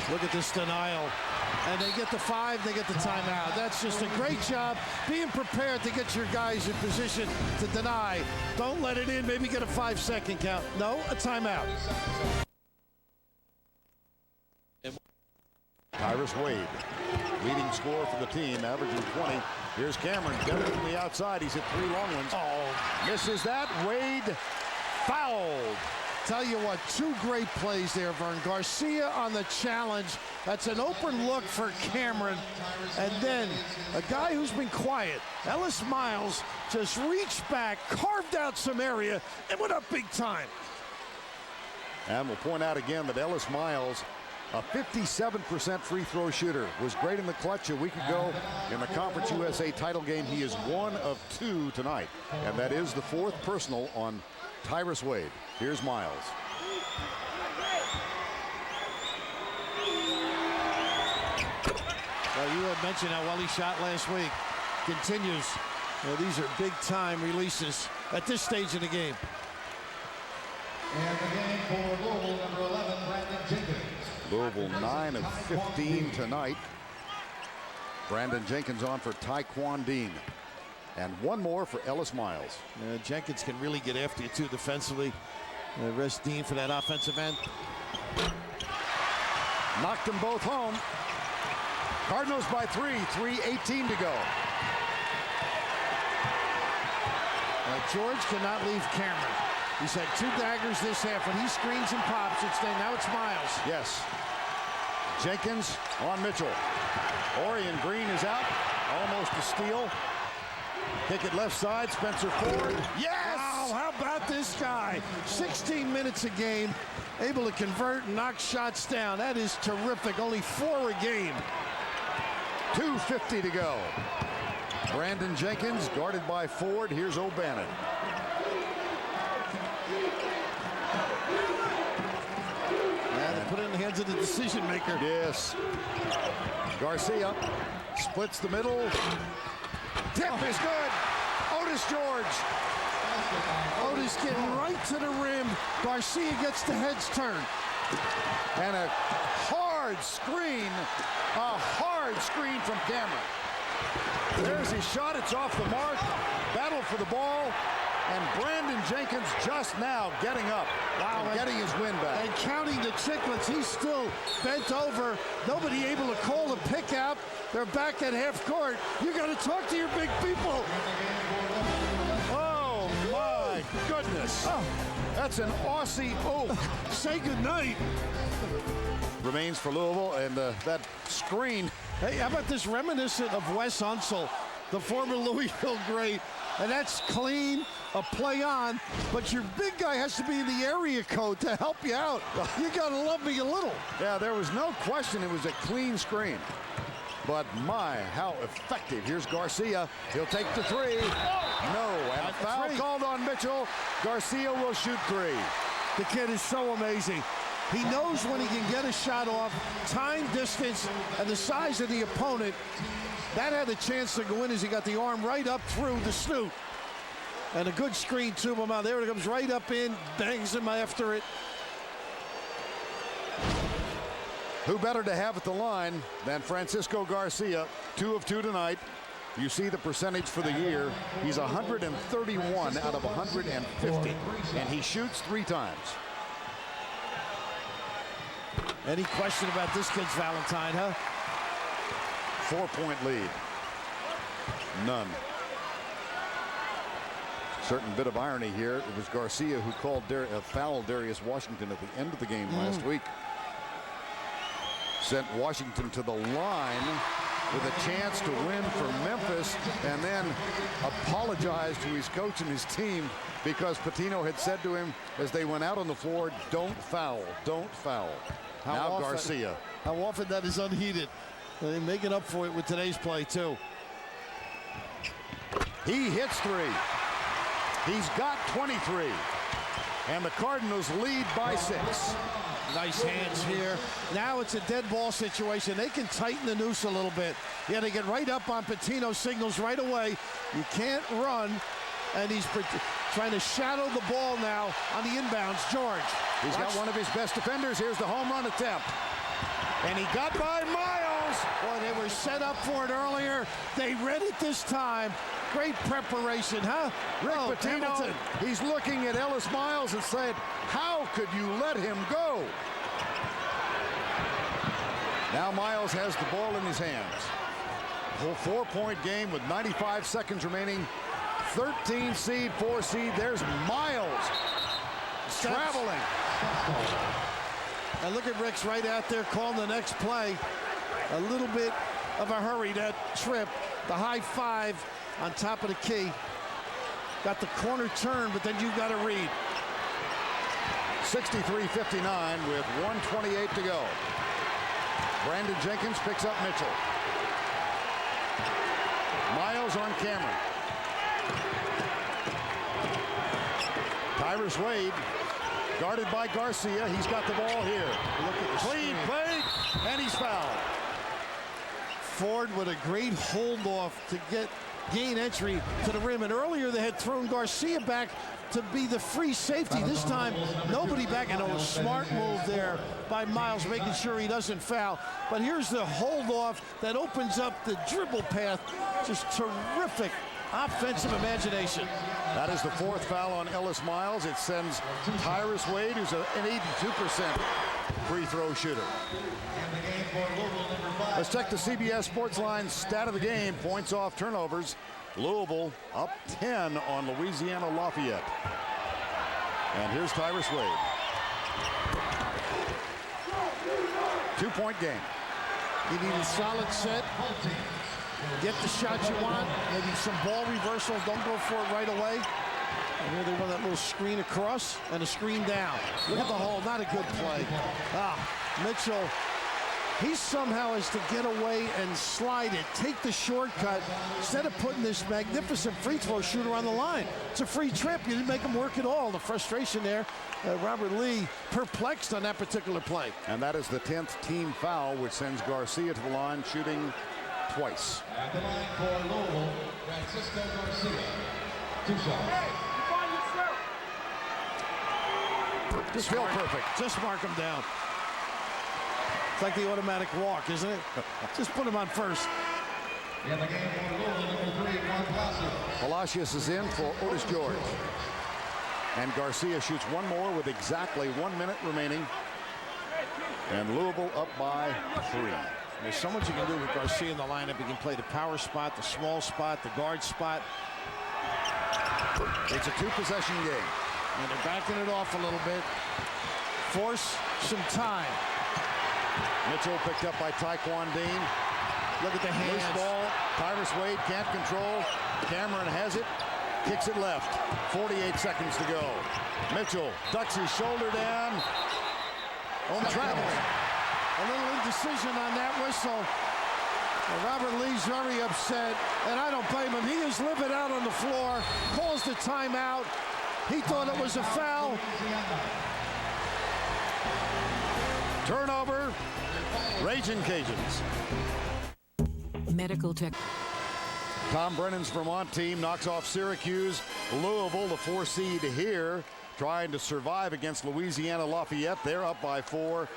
Look at this denial. And they get the 5, they get the timeout. That's just a great job being prepared to get your guys in position to deny. Don't let it in, maybe get a 5-second count. No, a timeout. Tyrus Wade, leading scorer for the team, averaging 20. Here's Cameron, got it from the outside. He's hit 3 long ones. Oh, misses that. Wade fouled. Tell you what, 2 great plays there, Vern. Garcia on the challenge. That's an open look for Cameron. And then a guy who's been quiet, Ellis Miles, just reached back, carved out some area, and went up big time. And we'll point out again that Ellis Miles, a 57% free throw shooter, was great in the clutch a week ago in the Conference USA title game. He is 1 of 2 tonight, and that is the 4th personal on Tyrus Wade. Here's Miles. Well, you had mentioned how well he shot last week. Continues. Well, these are big-time releases at this stage of the game. And the game for Louisville, number 11, Brandon Jenkins. Louisville 9 of 15 tonight. Brandon Jenkins on for Taekwon Dean. And 1 more for Ellis Miles. Jenkins can really get after you, too, defensively. Rest Dean for that offensive end. Knocked them both home. Cardinals by 3, 3:18 to go. George cannot leave Cameron. He's had 2 daggers this half. When he screens and pops, now it's Miles. Yes. Jenkins on Mitchell. Orion Green is out. Almost a steal. Kick it left side. Spencer Ford. Yes! Wow, how about this guy? 16 minutes a game. Able to convert and knock shots down. That is terrific. Only 4 a game. 2:50 to go. Brandon Jenkins guarded by Ford. Here's O'Bannon. And put it in the hands of the decision maker. Yes. Garcia splits the middle. Tip is good. Otis George. Otis getting right to the rim. Garcia gets the heads turned. And a hard screen from Cameron. There's his shot. It's off the mark. Battle for the ball. And Brandon Jenkins just now getting up. Wow, and getting his win back. And counting the chicklets, he's still bent over. Nobody able to call the pick out. They're back at half court. You got to talk to your big people. Oh, my goodness. Oh. That's an Aussie oak. Say goodnight. Remains for Louisville, and that screen. Hey, how about this reminiscent of Wes Unseld, the former Louisville great? And that's clean, a play on, but your big guy has to be in the area code to help you out. You got to love me a little. Yeah, there was no question it was a clean screen. But my, how effective. Here's Garcia. He'll take the 3. No, and a foul called on Mitchell. Garcia will shoot 3. The kid is so amazing. He knows when he can get a shot off, time, distance, and the size of the opponent. That had a chance to go in as he got the arm right up through the snoot. And a good screen to him out. There it comes right up in, bangs him after it. Who better to have at the line than Francisco Garcia? 2 of 2 tonight. You see the percentage for the year. He's 131 out of 150. And he shoots 3 times. Any question about this kid's Valentine, huh? 4-point lead. None. Certain bit of irony here. It was Garcia who called foul Darius Washington at the end of the game last week. Sent Washington to the line with a chance to win for Memphis, and then apologized to his coach and his team because Pitino had said to him as they went out on the floor, don't foul, don't foul. Now Garcia. How often that is unheeded. They're making up for it with today's play, too. He hits 3. He's got 23. And the Cardinals lead by 6. Nice hands here. Now it's a dead ball situation. They can tighten the noose a little bit. Yeah, they get right up on Pitino, signals right away. You can't run. And he's trying to shadow the ball now on the inbounds. George. He's got one of his best defenders. Here's the home run attempt. And he got by Miles. Boy, they were set up for it earlier. They read it this time. Great preparation, huh? Rick Pitino, he's looking at Ellis Miles and said, how could you let him go? Now Miles has the ball in his hands. Full 4-point game with 95 seconds remaining. 13 seed, 4 seed. There's Miles traveling. And look at Rick's right out there calling the next play. A little bit of a hurry, that trip. The high 5 on top of the key. Got the corner turn, but then you've got to read. 63-59 with 1:28 to go. Brandon Jenkins picks up Mitchell. Miles on Cameron. Tyrus Wade guarded by Garcia. He's got the ball here. Look at the clean play, and he's fouled. Ford with a great hold off to gain entry to the rim. And earlier they had thrown Garcia back to be the free safety. This time, nobody back. And a smart move there by Miles, making sure he doesn't foul. But here's the hold off that opens up the dribble path. Just terrific offensive imagination. That is the 4th foul on Ellis Miles. It sends Tyrus Wade, who's an 82% free throw shooter. Let's check the CBS Sportsline stat of the game. Points off turnovers. Louisville up 10 on Louisiana Lafayette. And here's Tyrus Wade. 2-point game. You need a solid set. Get the shot you want. Maybe some ball reversal. Don't go for it right away. And here they run that little screen across and a screen down. Look at the hole. Not a good play. Mitchell. He somehow has to get away and slide it. Take the shortcut instead of putting this magnificent free throw shooter on the line. It's a free trip. You didn't make him work at all. The frustration there. Robert Lee perplexed on that particular play. And that is the 10th team foul, which sends Garcia to the line, shooting twice. At the line for Louisville, Francisco Garcia. 2 shots. Just feel perfect. Just mark him down. It's like the automatic walk, isn't it? Just put him on first. In the game for Louisville, number 3, Juan Palacios. Palacios is in for Otis George. And Garcia shoots one more with exactly 1 minute remaining. And Louisville up by 3. There's so much you can do with Garcia in the lineup. He can play the power spot, the small spot, the guard spot. It's a 2-possession game. And they're backing it off a little bit. Force some time. Mitchell picked up by Taekwon Dean. Look at the hands. Loose ball. Tyrus Wade can't control. Cameron has it. Kicks it left. 48 seconds to go. Mitchell ducks his shoulder down. Traveling. A little indecision on that whistle. Robert Lee's very upset, and I don't blame him. He is livid out on the floor, calls the timeout. He thought it was a foul. Turnover. Raging Cajuns. Medical tech. Tom Brennan's Vermont team knocks off Syracuse. Louisville, the 4 seed here, trying to survive against Louisiana Lafayette. They're up by 4.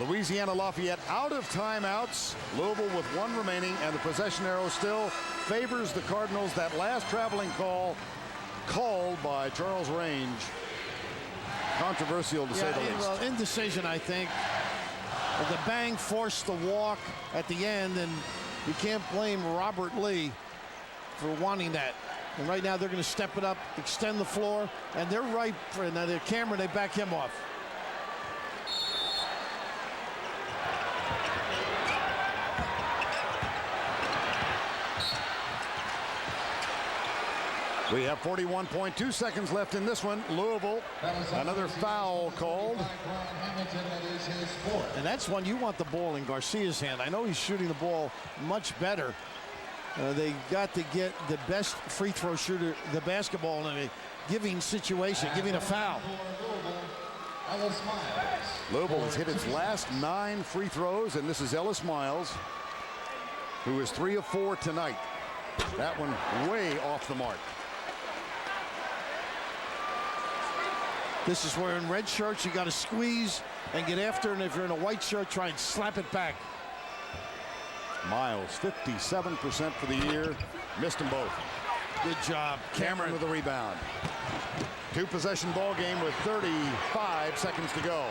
Louisiana Lafayette out of timeouts. Louisville with 1 remaining, and the possession arrow still favors the Cardinals. That last traveling call called by Charles Range. Controversial to say the least. Well, indecision, I think. The bang forced the walk at the end, and You can't blame Robert Lee for wanting that. And right now they're going to step it up, extend the floor, and they're right for the camera. They back him off. We have 41.2 seconds left in this one. Louisville, another foul called. And that's one you want the ball in Garcia's hand. I know he's shooting the ball much better. They got to get the best free throw shooter, the basketball, in a giving situation, giving a foul. Louisville has hit its last 9 free throws, and this is Ellis Miles, who is 3 of 4 tonight. That one way off the mark. This is where in red shirts you got to squeeze and get after, and if you're in a white shirt, try and slap it back. Miles, 57% for the year. Missed them both. Good job, Cameron with the rebound. 2-possession ball game with 35 seconds to go.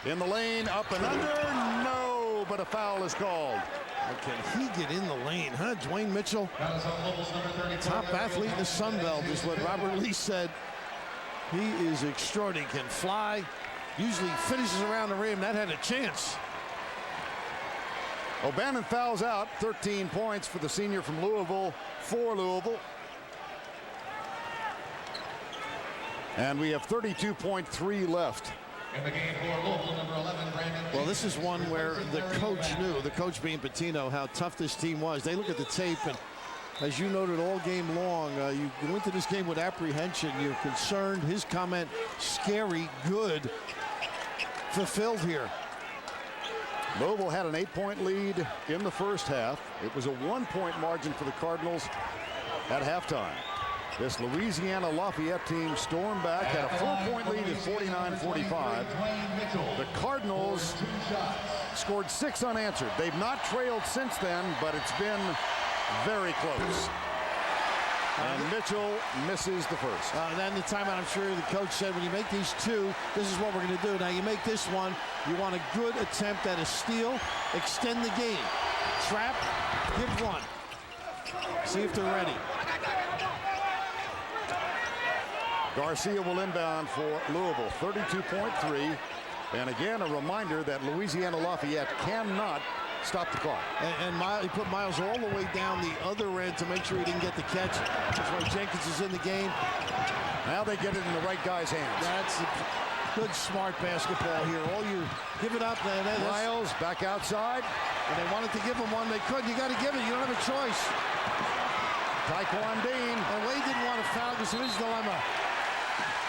In the lane, up and under, no, but a foul is called. Can he get in the lane, huh? Dwayne Mitchell, top athlete in the Sun Belt is what Robert Lee said. He is extraordinary, can fly, usually finishes around the rim. That had a chance. O'Bannon fouls out. 13 points for the senior from Louisville, for Louisville. And we have 32.3 left. In the game for Louisville, number 11, Brandon. Well, this is one where the coach knew, the coach being Patino, how tough this team was. They look at the tape, and as you noted all game long, you go into this game with apprehension. You're concerned. His comment, scary, good, fulfilled here. Louisville had an 8-point lead in the first half. It was a 1-point margin for the Cardinals at halftime. This Louisiana Lafayette team stormed back, had a 4-point lead at 49-45. The Cardinals scored 6 unanswered. They've not trailed since then, but it's been very close. And Mitchell misses the first. Then the timeout, I'm sure the coach said, when you make these 2, this is what we're going to do. Now you make this one, you want a good attempt at a steal, extend the game. Trap, give one. See if they're ready. Garcia will inbound for Louisville, 32.3. And again, a reminder that Louisiana Lafayette cannot stop the clock. And he put Miles all the way down the other end to make sure he didn't get the catch. That's why Jenkins is in the game. Now they get it in the right guy's hands. That's a good, smart basketball here. All you give it up. Miles back outside. And they wanted to give him one. They couldn't. You got to give it. You don't have a choice. Taekwon Dean. And Wade didn't want to foul because of his dilemma.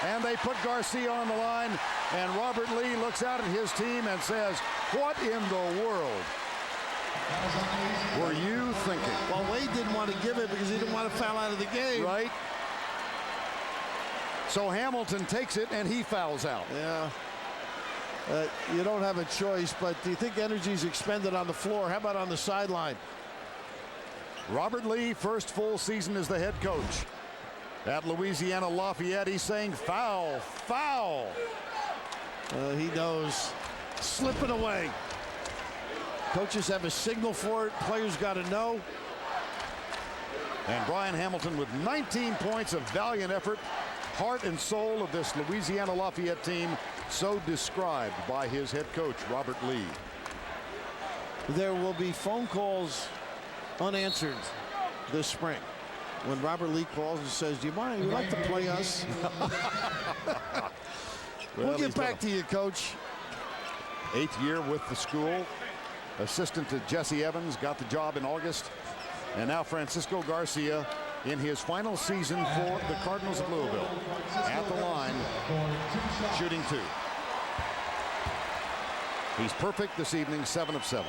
And they put Garcia on the line. And Robert Lee looks out at his team and says, what in the world were you thinking? Well, Wade didn't want to give it because he didn't want to foul out of the game. Right. So Hamilton takes it and he fouls out. Yeah. You don't have a choice, but do you think energy's expended on the floor? How about on the sideline? Robert Lee, first full season as the head coach at Louisiana Lafayette. He's saying foul, foul. He knows. Slipping away. Coaches have a signal for it. Players got to know. And Brian Hamilton with 19 points of valiant effort. Heart and soul of this Louisiana Lafayette team, so described by his head coach, Robert Lee. There will be phone calls unanswered this spring. When Robert Lee calls and says, do you mind, would you like to play us? We'll get back to you, Coach. 8th year with the school. Assistant to Jesse Evans, got the job in August. And now Francisco Garcia in his final season for the Cardinals of Louisville. At the line, shooting 2. He's perfect this evening, 7 of 7.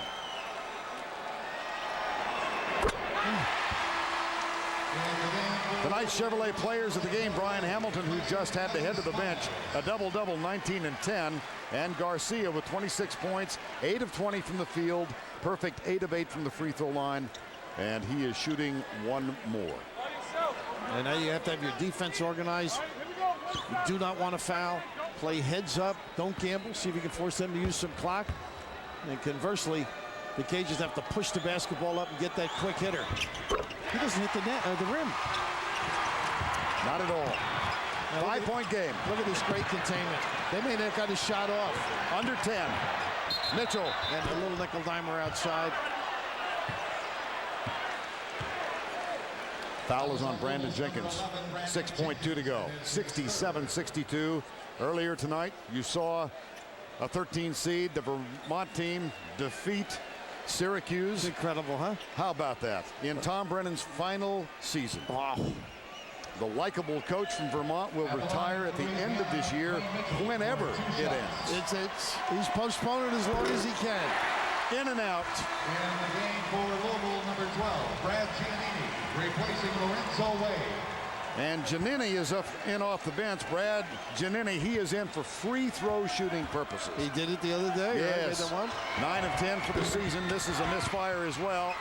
Tonight's Chevrolet players of the game, Brian Hamilton, who just had to head to the bench, a double-double, 19 and 10, and Garcia with 26 points, 8 of 20 from the field, perfect 8 of 8 from the free throw line, and he is shooting 1 more. And now you have to have your defense organized. You do not want to foul. Play heads up. Don't gamble. See if you can force them to use some clock. And conversely, The Cajuns have to push the basketball up and get that quick hitter. He doesn't hit the net, the rim. Not at all. Now, 5-point game. Look at this great containment. They may not have got his shot off. Under 10. Mitchell. And a little nickel dimer outside. Foul is on Brandon Jenkins. 6.2 to go. 67-62. Earlier tonight, you saw a 13 seed, the Vermont team, defeat Syracuse. It's incredible, huh? How about that? In Tom Brennan's final season. Wow. The likable coach from Vermont will retire at the end of this year, whenever it ends. He's postponed it as long as he can. In and out. In the game for Louisville, number 12, Brad Giannini, replacing Lorenzo Wade. And Giannini is up in off the bench. Brad Giannini, he is in for free throw shooting purposes. He did it the other day. Yes. Right? 9 of 10 for the season. This is a misfire as well.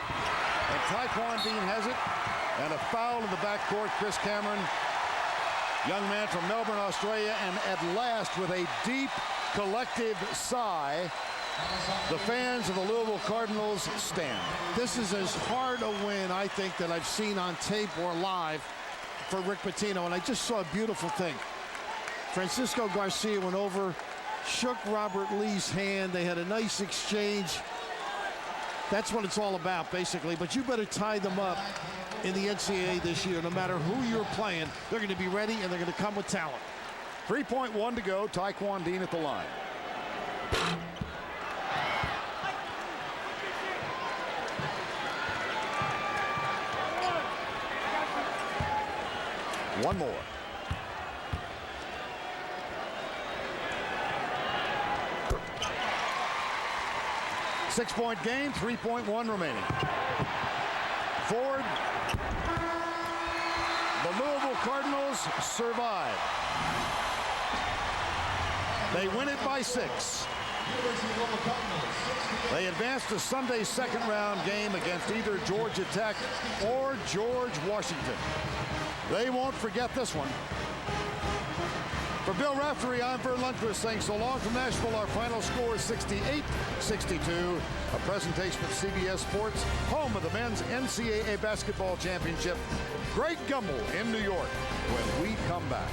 And Taekwon Dean has it. And a foul in the backcourt. Chris Cameron, young man from Melbourne, Australia. And at last, with a deep collective sigh, the fans of the Louisville Cardinals stand. This is as hard a win, I think, that I've seen on tape or live for Rick Pitino. And I just saw a beautiful thing. Francisco Garcia went over, shook Robert Lee's hand. They had a nice exchange. That's what it's all about, basically. But you better tie them up in the NCAA this year. No matter who you're playing, they're going to be ready, and they're going to come with talent. 3.1 to go. Taekwon Dean at the line. One more. Six-point game, 3.1 remaining. Forward. The Louisville Cardinals survive. They win it by 6. They advance to Sunday's second-round game against either Georgia Tech or George Washington. They won't forget this one. For Bill Raftery, I'm Vern Lundquist saying so long from Nashville. Our final score is 68-62. A presentation of CBS Sports, home of the men's NCAA basketball championship. Great Gumbel in New York when we come back.